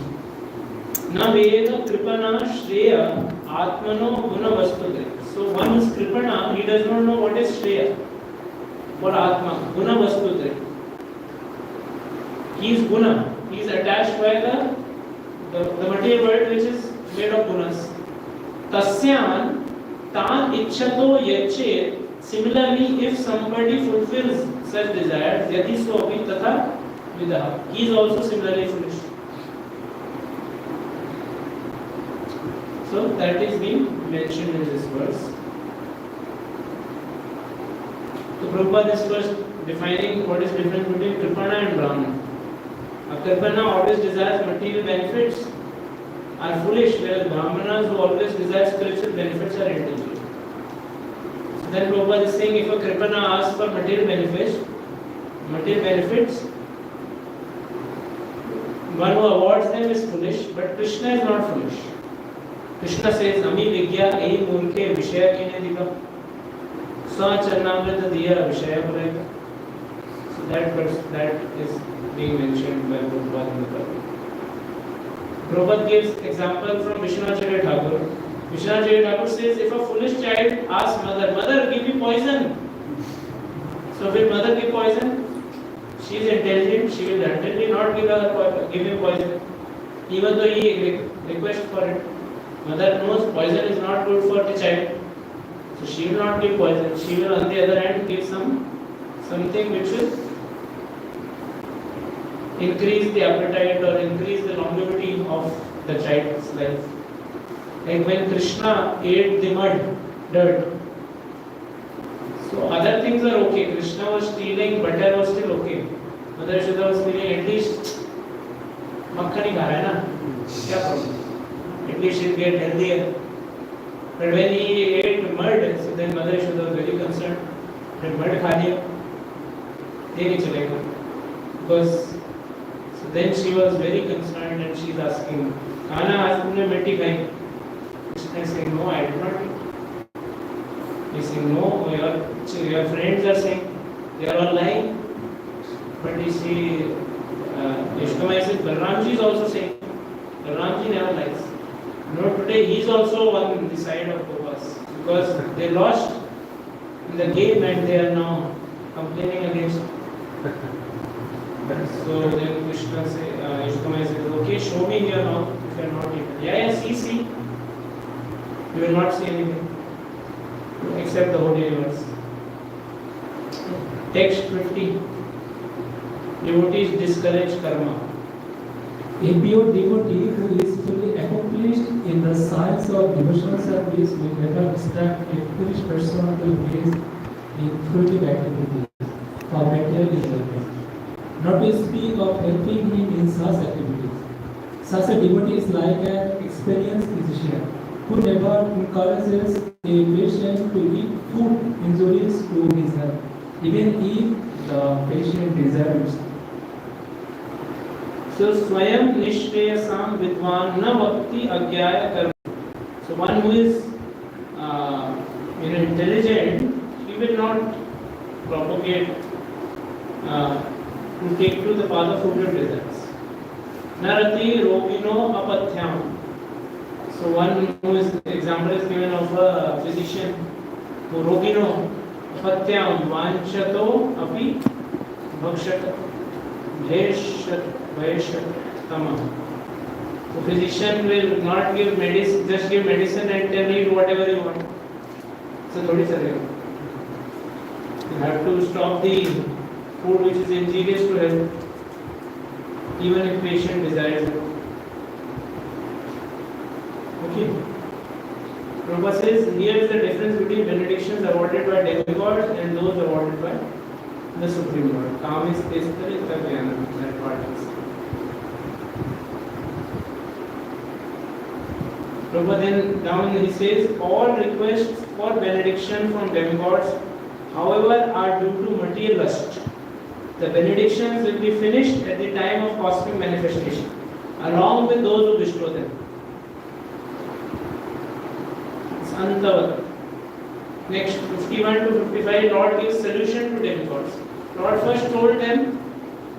Na veda kripana shreya atmano guna vastudre. So one who is kripana, he does not know what is shreya or atma, guna vastudre. He is guna, he is attached by the material world which is made of gunas. Tasyan tan ichchato yachet. Similarly, if somebody fulfills such desires, yadi sopi tatha vidaha, he is also similarly foolish. So that is being mentioned in this verse. So Prabhupada is first defining what is difference between Kripana and Brahmana. A Kripana always desires material benefits are foolish, whereas Brahmanas who always desire spiritual benefits are intelligent. So then Prabhupada is saying if a Kripana asks for material benefits, one who awards them is foolish, but Krishna is not foolish. Krishna says, Ami Vigya Ei Murke Vishaya Kinedika Sa Charnamrita Diya Vishaya Pureka. So that is being mentioned by Prabhupada in the Bible. Prabhupada gives example from Vishwanath Thakur. Vishwanath Thakur says, if a foolish child asks mother, mother, give me poison. So will mother give poison? She is intelligent, she will certainly not give him poison. Even though he requests for it. Mother knows poison is not good for the child. So she will not give poison. She will on the other hand give something which will increase the appetite or increase the longevity of the child's life. Like when Krishna ate the mud, dirt. So other things are okay. Krishna was stealing, butter was still okay. Mother Yashoda was feeling at least makhan hi kha raha hai na? Kya problem? At least she'll get healthier. But when he ate mud, so then Mother Yashoda was very concerned. When mud kha liya, ye nahi chalega. Because so then she was very concerned and she's asking, Kana, aaj tumne mitti khai? Krishna is saying, no, I did not eat. He's saying, no, your friends are saying, they are all lying. But you see, Yashkamai says, Balramji is also saying, Balramji never lies. No, today he is also on the side of Gopas. Because they lost in the game and they are now complaining against him. So then Krishna says, Yashkamai says, okay, show me here now if you are not eaten. Yeah, see. You will not see anything. Except the whole universe. Text 50. Devotees discourage karma. A pure devotee who is fully accomplished in the science of devotional service will never instruct a foolish person to engage in fruitive activities for material enjoyment, not to speak of helping him in such activities. Such a devotee is like an experienced physician who never encourages a patient to eat food injurious to his health, even if the patient desires. So Swayam Nishpreyasam Vidwan Na Bhakti Agyaya Karma. So one who is intelligent, he will not propagate to take to the path of fruitive desires. Narati Robino Apathyam. So one who is example is given of a physician who Robino Apathyam Vanchato Api Bhakshata Vaishatama. The physician will not give medicine, just give medicine and tell you whatever you want. So thodi chalega. You have to stop the food which is injurious to health, even if patient desires it. Okay. Prabhupada says here is the difference between benedictions awarded by demigods and those awarded by the Supreme Lord. Kam is testarita jnana, that part is. Prabhupada then down he says all requests for benediction from demigods, however, are due to material lust. The benedictions will be finished at the time of cosmic manifestation, along with those who bestow them. It's Antavat. Next, 51 to 55, Lord gives solution to demigods. Lord first told them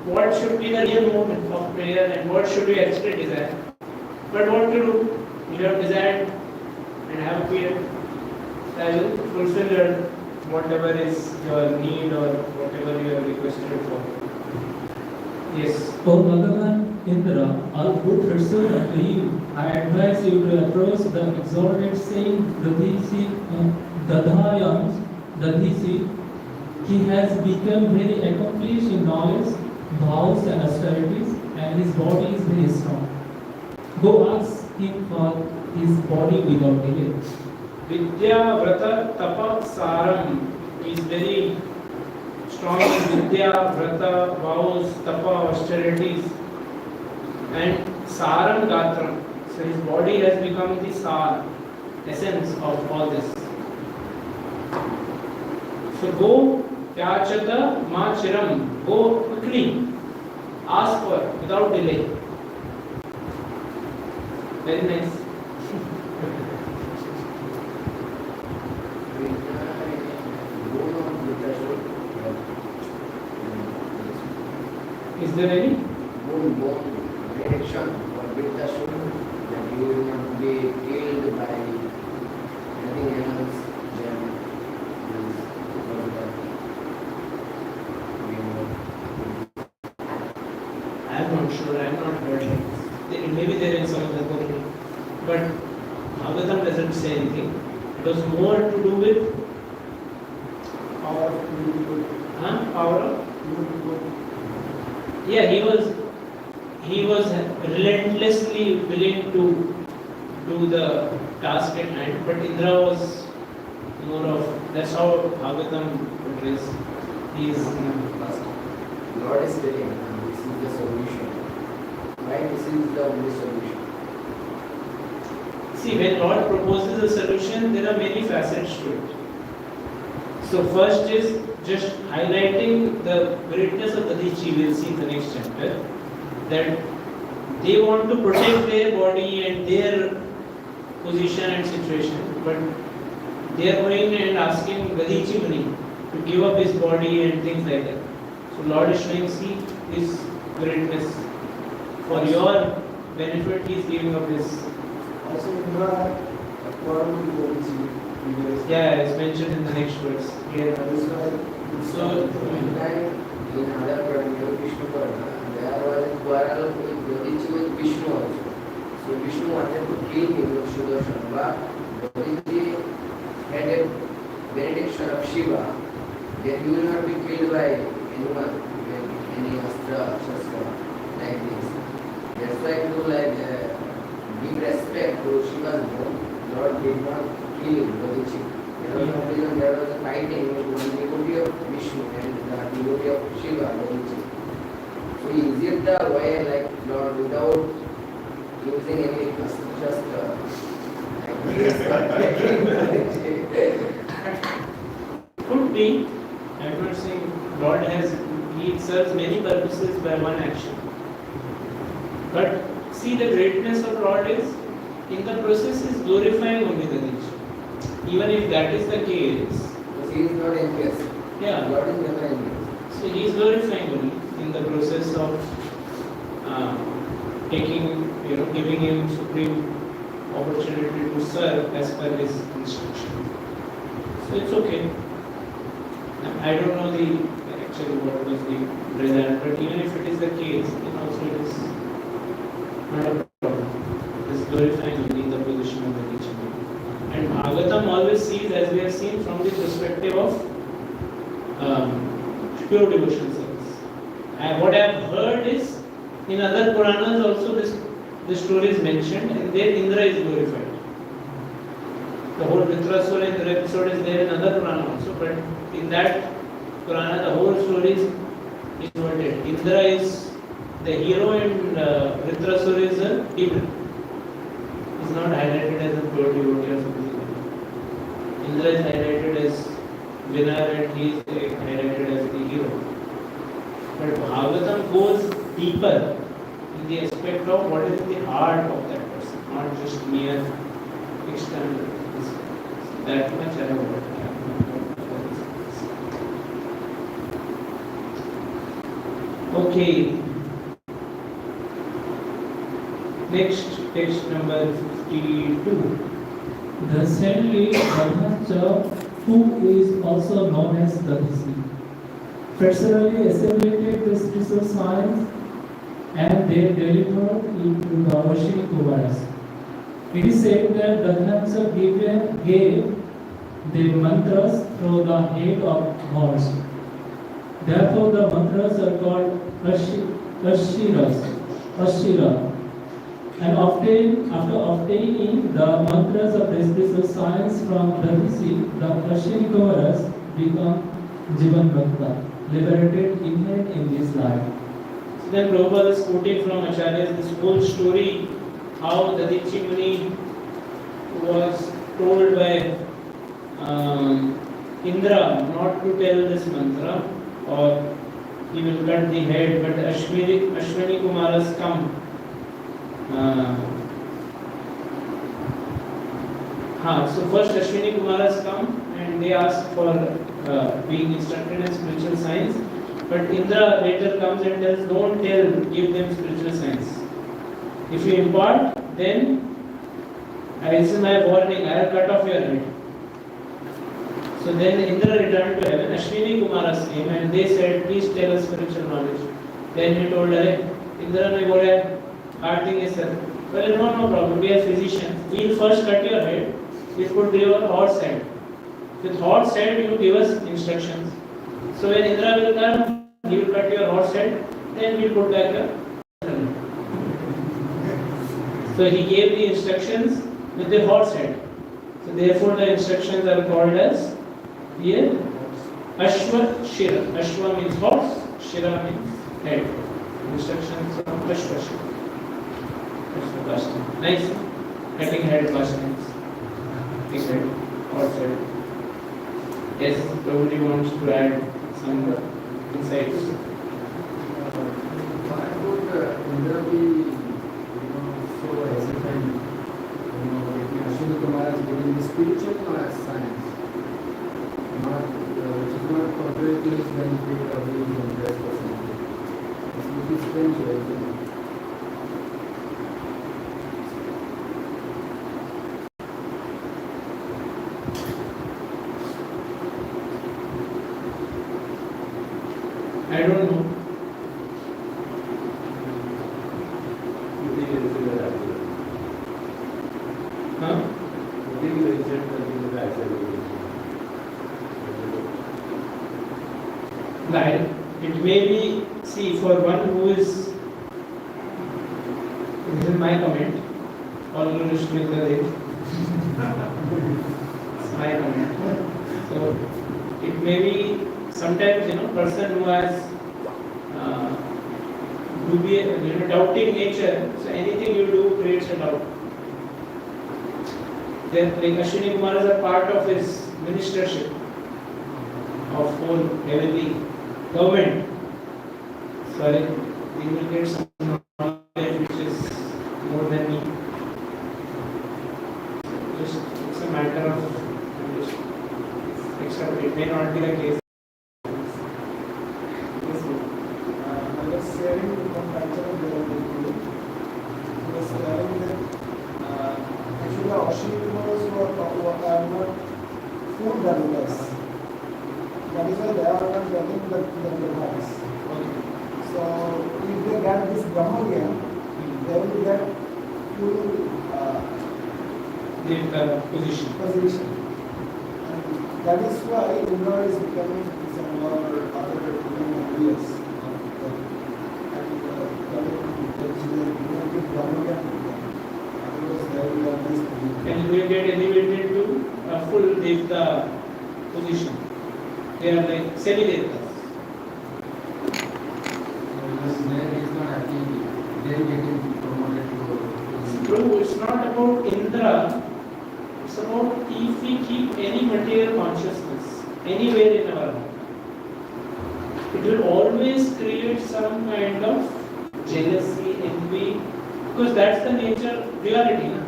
what should be the real movement of prayer and what should we actually desire. But what to do? You have desired and have fear. I will fulfill your whatever is your need or whatever you have requested for. Yes. O Bhagavan Indra, all good pursue unto you. I advise you to approach the exalted saint Dadhisi. He has become very accomplished in knowledge, vows and austerities, and his body is very strong. Go ask him for his body without delay. Vidya Vrata Tapa Saram is very strong in Vidya, Vrata, vows, Tapa, austerities, and Saram Gatram. So his body has become the Sar, essence of all this. So go, Pyachata Ma Chiram, go quickly, ask for without delay. Very nice. Is there any? Direction or It was more to do with Power of good. power of. Good. Yeah, he was relentlessly willing to do the task at hand, but Indra was more of, that's how Bhagavatam portrays. He is Lord is telling, this is the solution. Why this is the only solution? see, when Lord proposes a solution, there are many facets to it. So first is just highlighting the greatness of Dadichi. We'll see in the next chapter that they want to protect their body and their position and situation, but they are going and asking Dadichi Muni to give up his body and things like that. So Lord is showing, see his greatness. For your benefit, he is giving up his. Also, Indra, according to what is Yeah, it's mentioned in the next verse. Here. So, in other Purana, Vishnu Purana, there was a quarrel with Dadichi with Vishnu also. So Vishnu wanted to kill him with Sudarshan, but Dadichi had a benediction of Shiva that he will not be killed by anyone, any astra, shastra, like this. That's why to give respect to Shiva's bone, Lord did not kill Dadichi. There was no reason, there was a fighting with one devotee of Vishnu and the devotee of Shiva, Dadichi. So is it the way like Lord without using any shastra, like this, Could be. I'm not saying Lord has, he serves many purposes by one action. But see, the greatness of Lord is, in the process, is glorifying only the nature. Even if that is the case, because he is not envious. yeah, Lord is never envious. so he is glorifying only in the process of taking, giving him supreme opportunity to serve as per his instruction. So it's okay. I don't know actually what was the result, but even if it is the case, then also it is not a problem. It is glorifying only the position of the teacher. And Bhagavatam always sees, as we have seen, from the perspective of pure devotion service. And what I have heard is, in other Puranas also this story is mentioned, and there Indra is glorified. The whole Vritrasura in the episode is there in other Purana also, but in that Purana the whole story is inverted. Indra is the hero and Vritrasura is a demon. He is not highlighted as a pure devotee or something. Indra is highlighted as winner and he is highlighted as the hero. But Bhagavatam goes deeper in the aspect of what is the heart of that person, not just mere external. That much I have heard. Okay. Next, text number 52. The saintly Brahmacha, who is also known as Dadichi, personally assimilated the spiritual science and they delivered it to the Vashini Kumaras. It is said that Brahmacha gave the mantras through the head of horse. Therefore, the mantras are called Ashira. And after obtaining the mantras of the spiritual science from Dadichi, the Ashini Kumaras become Jivan Bhakta, liberated inherent in this life. So then Prabhupada is quoting from Acharya this whole story, how Dadichi Muni was told by Indra not to tell this mantra or he will cut the head, but Ashwini Kumaras come. So first Ashwini Kumaras come and they ask for being instructed in spiritual science, but Indra later comes and tells, don't give them spiritual science. If you impart, then this is my warning, I will cut off your head. So then Indra returned to heaven, Ashwini Kumaras came and they said, please tell us spiritual knowledge. Then he told her, Indra ne bola, hard thing is sir. Well, no problem, we are physicians. We will first cut your head you put your horse head. With horse head, you give us instructions. So when Indra will come, he will cut your horse head, then we will put back your. So he gave the instructions with the horse head. So therefore the instructions are called as here Ashwa Shira. Ashwa means horse, Shira means head. Instructions of Ashwa Shira. Ashwa Pashtan. Nice. Cutting head Pashtans. Big head, horse head. Yes, probably wants to add some insights. Why would Indra be, so hesitant, if Ashwini Kumar is giving the spiritual science, not, which is not contrary to his benefit of the interest or something. It's a little strange, isn't it? I don't know. You think it is a accident? Huh? You think the incident is an accident? Like, it may be, see, for one who is, this is my comment, all Vishnu is the it's my comment. So, it may be sometimes, person who has doubting nature, so anything you do creates a doubt. Then, like Ashwini Kumar is a part of his ministership of whole heavenly government. Sorry, we will get some knowledge which is more than me. Just it's a matter of just except it may not be the case. I was sharing one cultural development. He was telling that actually Ashwini are not food developers. That is why they are not getting the Brahmas. So if they get this Brahmagya, they will get full The position. And that is why Indra is becoming some more other areas of the Brahmagya. Otherwise they will always be. And we get elevated to full Devta position. They are like semi-Devtas. There is not happy, they are getting promoted to. True, it's not about Indra, it's about if we keep any material consciousness anywhere in our life, it will always create some kind of jealousy, envy, because that's the nature, duality. Na?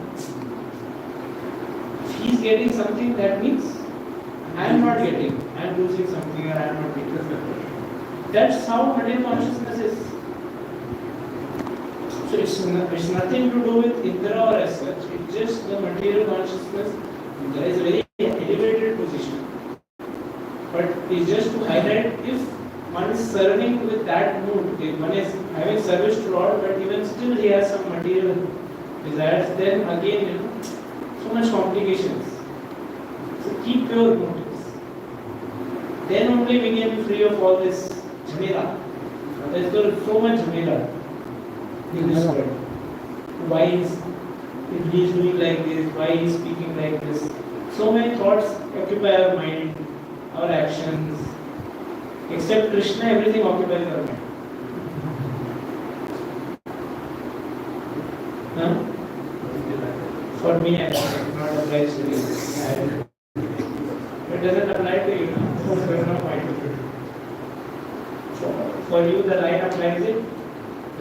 If he's getting something, that means I am not getting, I am losing something or I am not getting something. That's how material consciousness is. So it's nothing to do with Indra or as such, it's just the material consciousness. There is a very elevated position. But it's just to highlight if one is serving with that mood, if one is having service to Lord, but even still he has some material desires, then again, so much complications. So keep pure motives. Then only we can be free of all this jhamela. There's so much jhamela in this world. Why is he is doing like this? Why he is speaking like this? So many thoughts occupy our mind, our actions. Except Krishna, everything occupies our mind. Huh? For me, I think it not applies to you. It doesn't apply to you. No? So you're not mind. For you, the light applies it.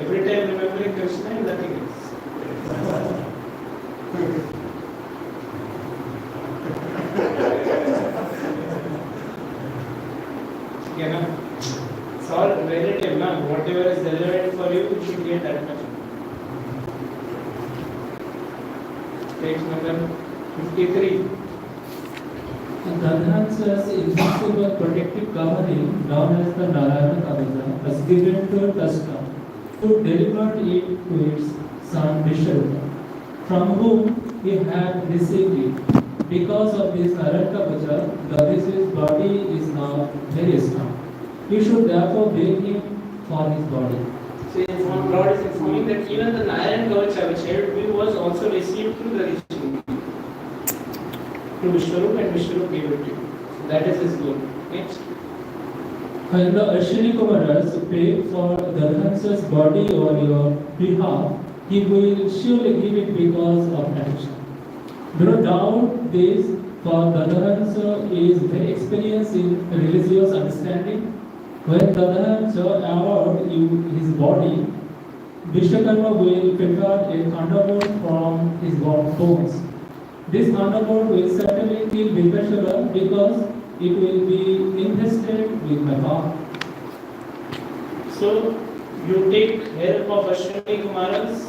Every time remembering Krishna is nothing else. Okay, na? It's all relative, na? Whatever is relevant for you, you should get that much. Page number 53. Gadhansa's invisible protective covering, known as the Narayana Kavita, was given to Tasta, who delivered it to its son Vishnu, from whom he had received it. Because of this Naraka the deceased body is now very strong. You should therefore beg him for his body. So Lord is informing that even the Narayan Kavacha which helped me was also received through the Rishi, to Vishwarup, and Vishwarup gave it to you. So that is his goal. Next. When the Ashwini Kumaras pay for Dharmansa's body on your behalf, he will surely give it because of action. Do not doubt this, for Dharmansa is very experienced in religious understanding. When Dharmansa award you his body, Vishwakarma will prepare a thunderbolt from his bones. This thunderbolt will certainly kill Vipashara because it will be invested with my power. So you take help of Ashwini Kumaras,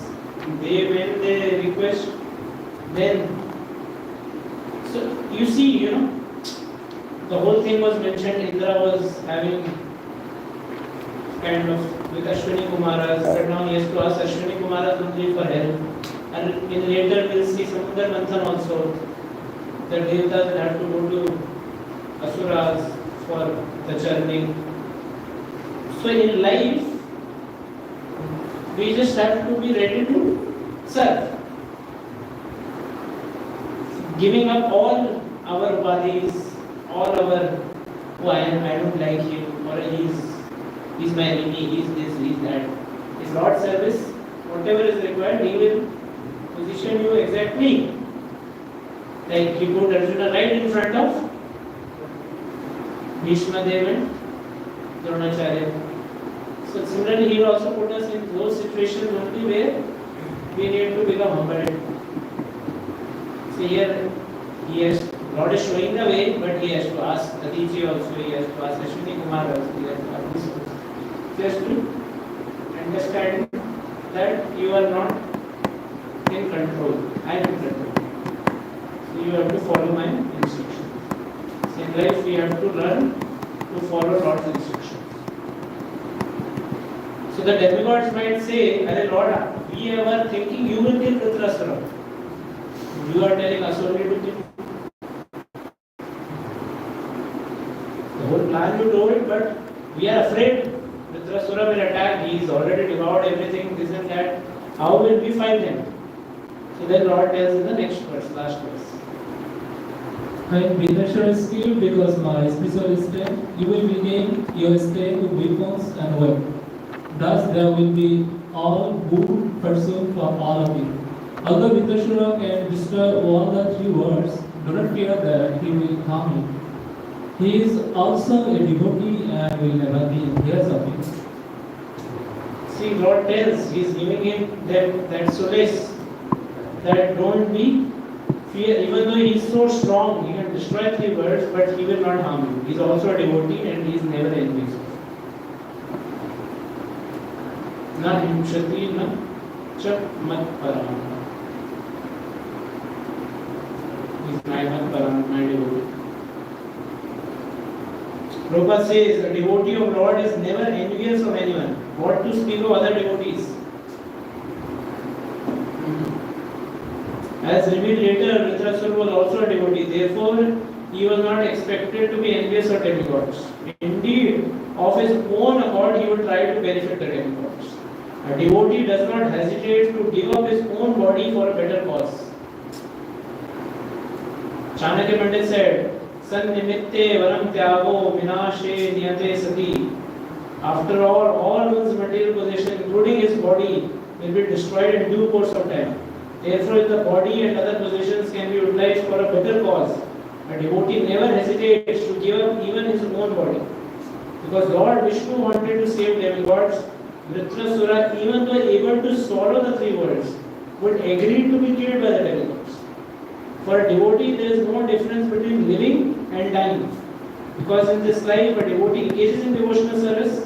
when they request, then so you see, the whole thing was mentioned. Indra was having kind of with Ashwini Kumaras, but now he has to ask Ashwini Kumaras only for help. And in later we'll see Samudra Manthan also. The Devatas will have to go to Asuras for the churning. So in life, we just have to be ready to serve. Giving up all our bodies, all our, oh I don't like him, or he's my enemy, he's this, he's that. It's Lord's service, whatever is required, he will position you exactly. Like he put Arjuna right in front of Bhishma Dev and Dronacharya. So similarly, he will also put us in those situations only where we need to become humble. So here, Lord is showing the way, but he has to ask Aditi also, he has to ask Ashwini Kumar also, he has to ask this also. Just to understand that you are not in control, I am in control. So you have to follow my instructions. So in life, we have to learn to follow Lord's instructions. So the demigods might say, Arey Lord, we were thinking you will kill Dhritarashtra. You are telling us only to kill. The whole plan you told, but we are afraid Dhritarashtra will attack. He is already devoured everything, this and that. How will we find him? So then Lord tells in the next verse, last verse. When Vipashara is killed because my spiritual strength, you will regain your strength with weapons and wealth. Thus there will be all good pursuit from all of you. Although Vipashara can destroy all the three worlds, do not fear that he will harm you. He is also a devotee and will never be envious of you. See, Lord tells, He is giving him that solace, that don't be fear, even though he is so strong, he can destroy three worlds, but he will not harm you. He is also a devotee and he is never envious. Na himshati na chak mat param. He is my mat param, my devotee. Prabhupada says, a devotee of Lord is never envious of anyone. What to speak of other devotees? As revealed later, Dhritarashtra was also a devotee. Therefore, he was not expected to be envious of demigods. Indeed, of his own accord, he would try to benefit the demigods. A devotee does not hesitate to give up his own body for a better cause. Chanakya Pandit said, San nimitte varam tyago vinashe niyate sati. After all one's material possession, including his body, will be destroyed in due course of time. Therefore, if the body and other possessions can be utilized for a better cause, a devotee never hesitates to give up even his own body. Because Lord Vishnu wanted to save demigods, Dhritarashtra, even though able to swallow the three worlds, would agree to be killed by the demigods. For a devotee, there is no difference between living and dying. Because in this life, a devotee engages in devotional service,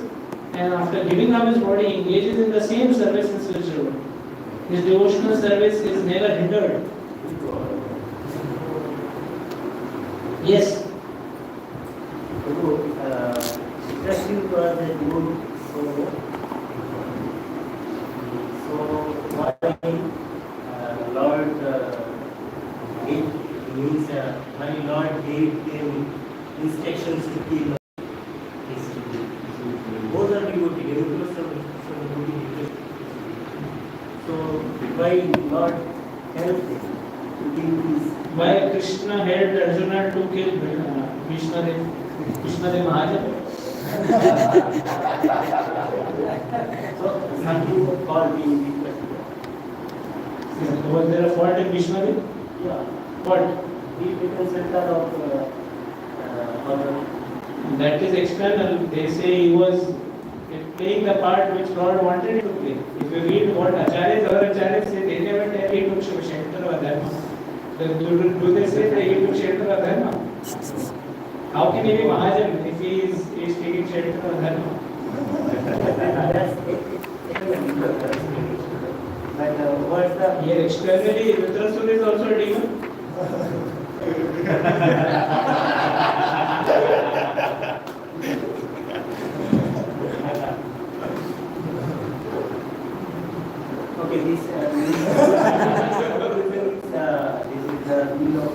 and after giving up his body, he engages in the same service in spiritual world. His devotional service is never hindered. Yes. Interesting was the good so why Lord gave means Lord gave them instructions to kill is to kill. Both are devotee, devotees are devotee. So why Lord help them to kill these? Why Krishna helped Arjuna to kill Vishnadev? Vishnadev Mahajan? So something called being different. Was there a fault in Vishnadev? Yeah. What? He becomes center of honor. That is external. They say he was playing the part which Lord wanted him to play. If you read what Acharyas, other Acharyas say, they never tell he took shelter of Dharma. Do they say that he took shelter of Dharma? How can he be Mahajan if he is taking shelter of Dharma? But what's the Here externally, Rudrasura is also a demon. okay? This is the will of.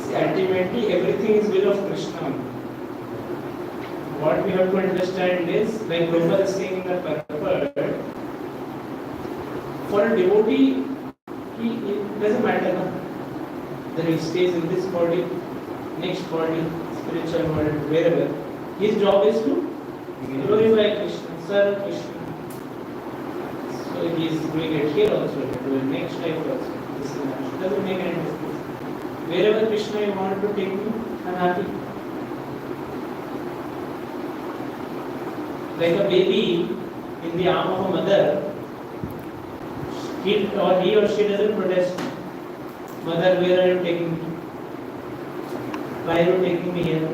See, ultimately, everything is will of Krishna. What we have to understand is, like Prabhupada is saying in the purport, for a devotee, it doesn't matter no? That he stays in this body, next body, spiritual world, wherever. His job is to glorify Krishna, serve Krishna. So he is doing it here also, doing next life also. This is not, doesn't make any difference. Wherever Krishna you want to take me, I'm happy. Like a baby in the arm of a mother, he or she doesn't protest. Mother, where are you taking me? Why are you taking me here?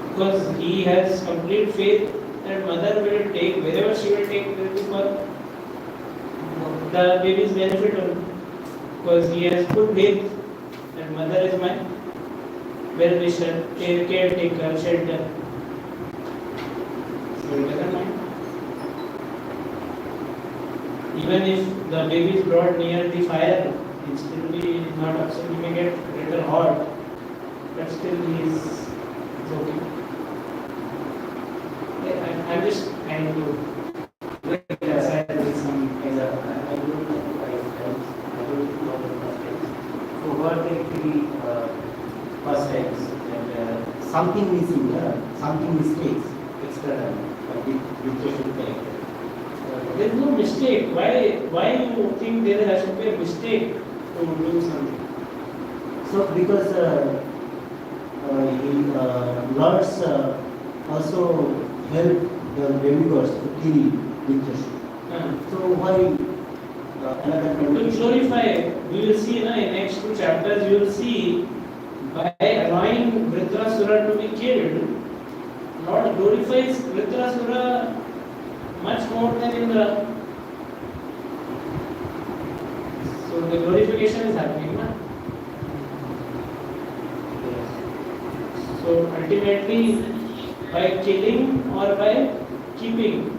Because he has complete faith that mother will take, wherever she will take, will be for the baby's benefit only. Because he has put faith that mother is my well-wisher, caretaker, shelter. So he doesn't mind. Even if the baby is brought near the fire, he still be not upset. He may get a little hot, but still he is okay. I'm just trying to look aside with some example. I don't know so what actually first times that something missing, something mistakes external with social character. There is no mistake. Why you think there has to be a mistake to do something? So because Lord's also help the demigods to kill dictatorship. So why another To glorify, we will see in next two chapters, you will see by allowing Vritrasura to be killed, Lord glorifies Vritrasura much more than Indra. So the glorification is happening. Na? So ultimately, by killing or by keeping,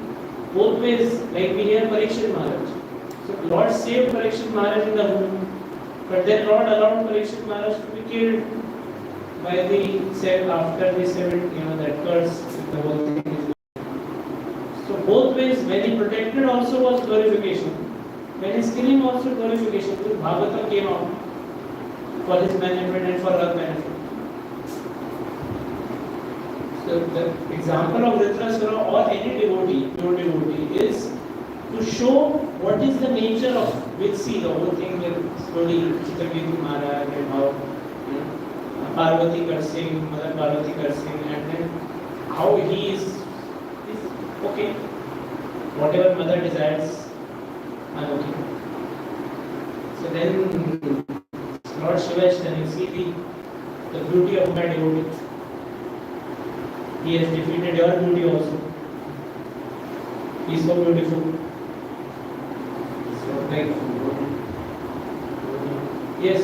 both ways, like we hear Parikshit Maharaj. So Lord saved Parikshit Maharaj in the womb, but then Lord allowed Parikshit Maharaj to be killed by the after the that curse, the whole thing is. So both ways, when he protected also was glorification. When he's killing also glorification. So Bhagavatam came out for his benefit and for our benefit. So the example of Vritrasura or any devotee, pure devotee, is to show what is the nature of, we'll see the whole thing will slowly Chitraketu Maharaj and how Parvati cursing, Mother Parvati cursing, and then how he is okay. Whatever mother desires, I'm okay. So then Lord Shiva is telling, see the beauty of my devotee. He has defeated your beauty also. He is so beautiful. So like yes,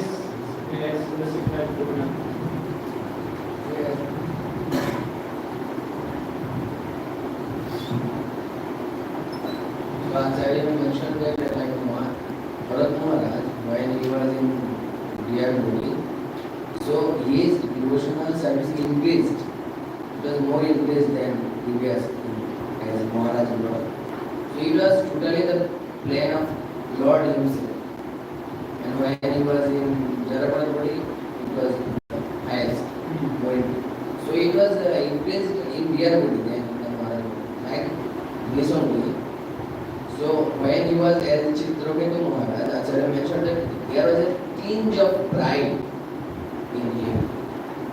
yes, Acharya mentioned that like Bharat Maharaj, when he was in destroyed body. So his devotional service increased. It was more increased than previous as Maharaj and all. So it was totally the plan of Lord himself. And when he was in Jarapada body, it was highest, more increased. So it was increased in their body than Maharaj body. Like this only. So when he was as Chitraketu Maharaj, Acharya mentioned that there was a tinge of pride in him,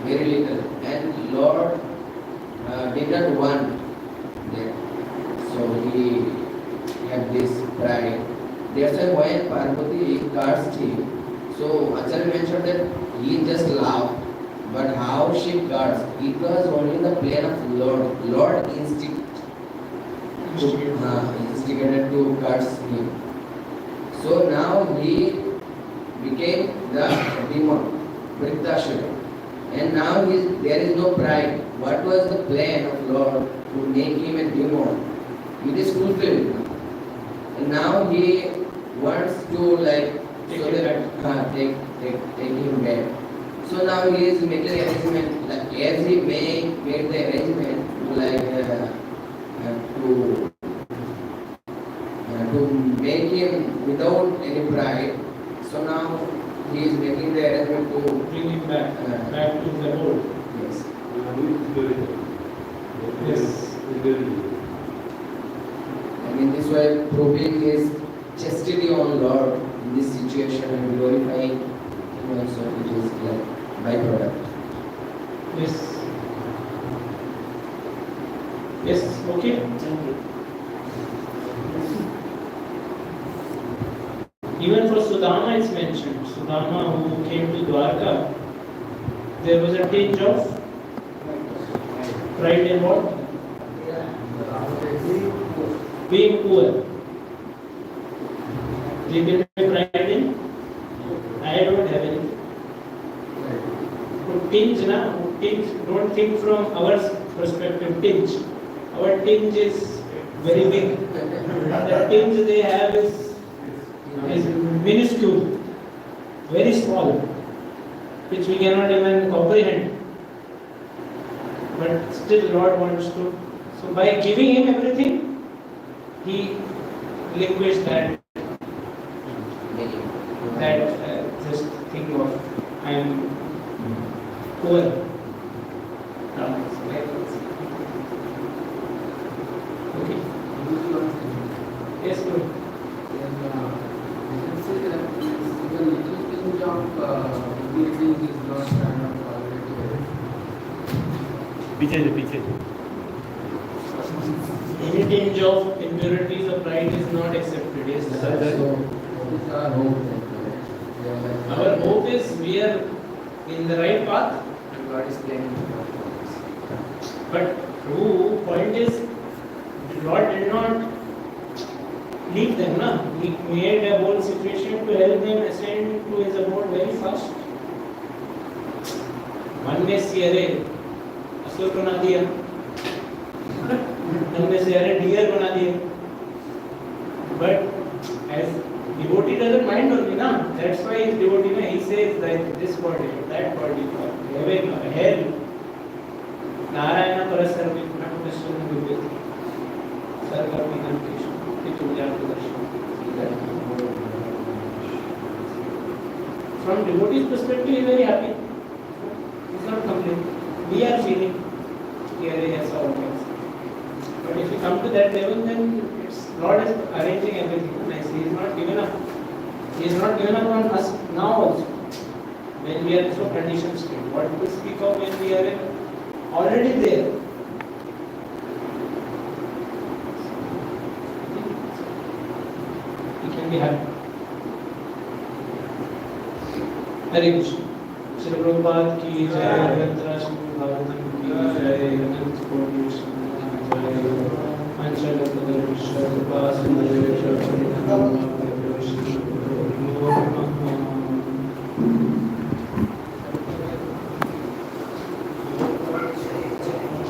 very little, and Lord did not want that. So he had this pride. That's why when Parvati cursed him, so Acharya mentioned that he just laughed. But how she cursed? It was only the plan of Lord. Lord instigated to curse him. So now he became the demon, Vrittashura. And now there is no pride. What was the plan of Lord to make him a demon? It is fulfilled. And now he wants to take him back. So now he is making arrangement, like as he made the arrangement to make him without any pride. So now he is making the arrangement to bring him back to the world. Yes. Yes. And in this way, proving his chastity on Lord in this situation and glorifying him also, it is like byproduct. Yes. Yes, okay. Even for Sudama is mentioned. Sudama who came to Dwarka, there was a tinge of pride in what? Being poor. Did you have pride in? I don't have any. Tinge, na? Tinge, don't think from our perspective, tinge. Our tinge is very big. The tinge they have is minuscule, very small, which we cannot even comprehend. But still Lord wants to. So by giving him everything, he relinquished that just think of I am poor. Okay. Yes, good. You can say that even little tinge of guilty is not kind of already. पीछे Any tinge of impurities or pride is not accepted. Yes, sir. So what is our hope then? Our hope is we are in the right path, And God is planning for us. but true point is Lord did not leave them, na? He made a whole situation to help them ascend to his abode very fast. मन में से अरे असुर बना दिया, मन में से अरे डियर बना दिया. But as devotee doesn't mind only, na? That's why his devotee, na, he says that this body, that body, heaven, hell, Narayana Parasarvi, Natakashram Vibhiti, Sarkarmi Kankesham, Pichulyapadarshan. From devotee's perspective, he is very happy. He is not complaining. We are feeling here he has all things. But if you come to that level, then it's Lord is arranging everything nicely. He is not given up. He is not given up on us now also. When we are in so conditioned state. What to speak of when we are already there? We can be happy. Hare Krishna. Shri Prabhupada ki jai, Yantra Shri Bhagavatam ki jai, Anant Koti Shri jai, Anchal Padar Vishwa Upasana Shri Shri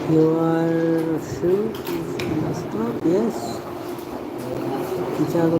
You are sure? Stop, yes.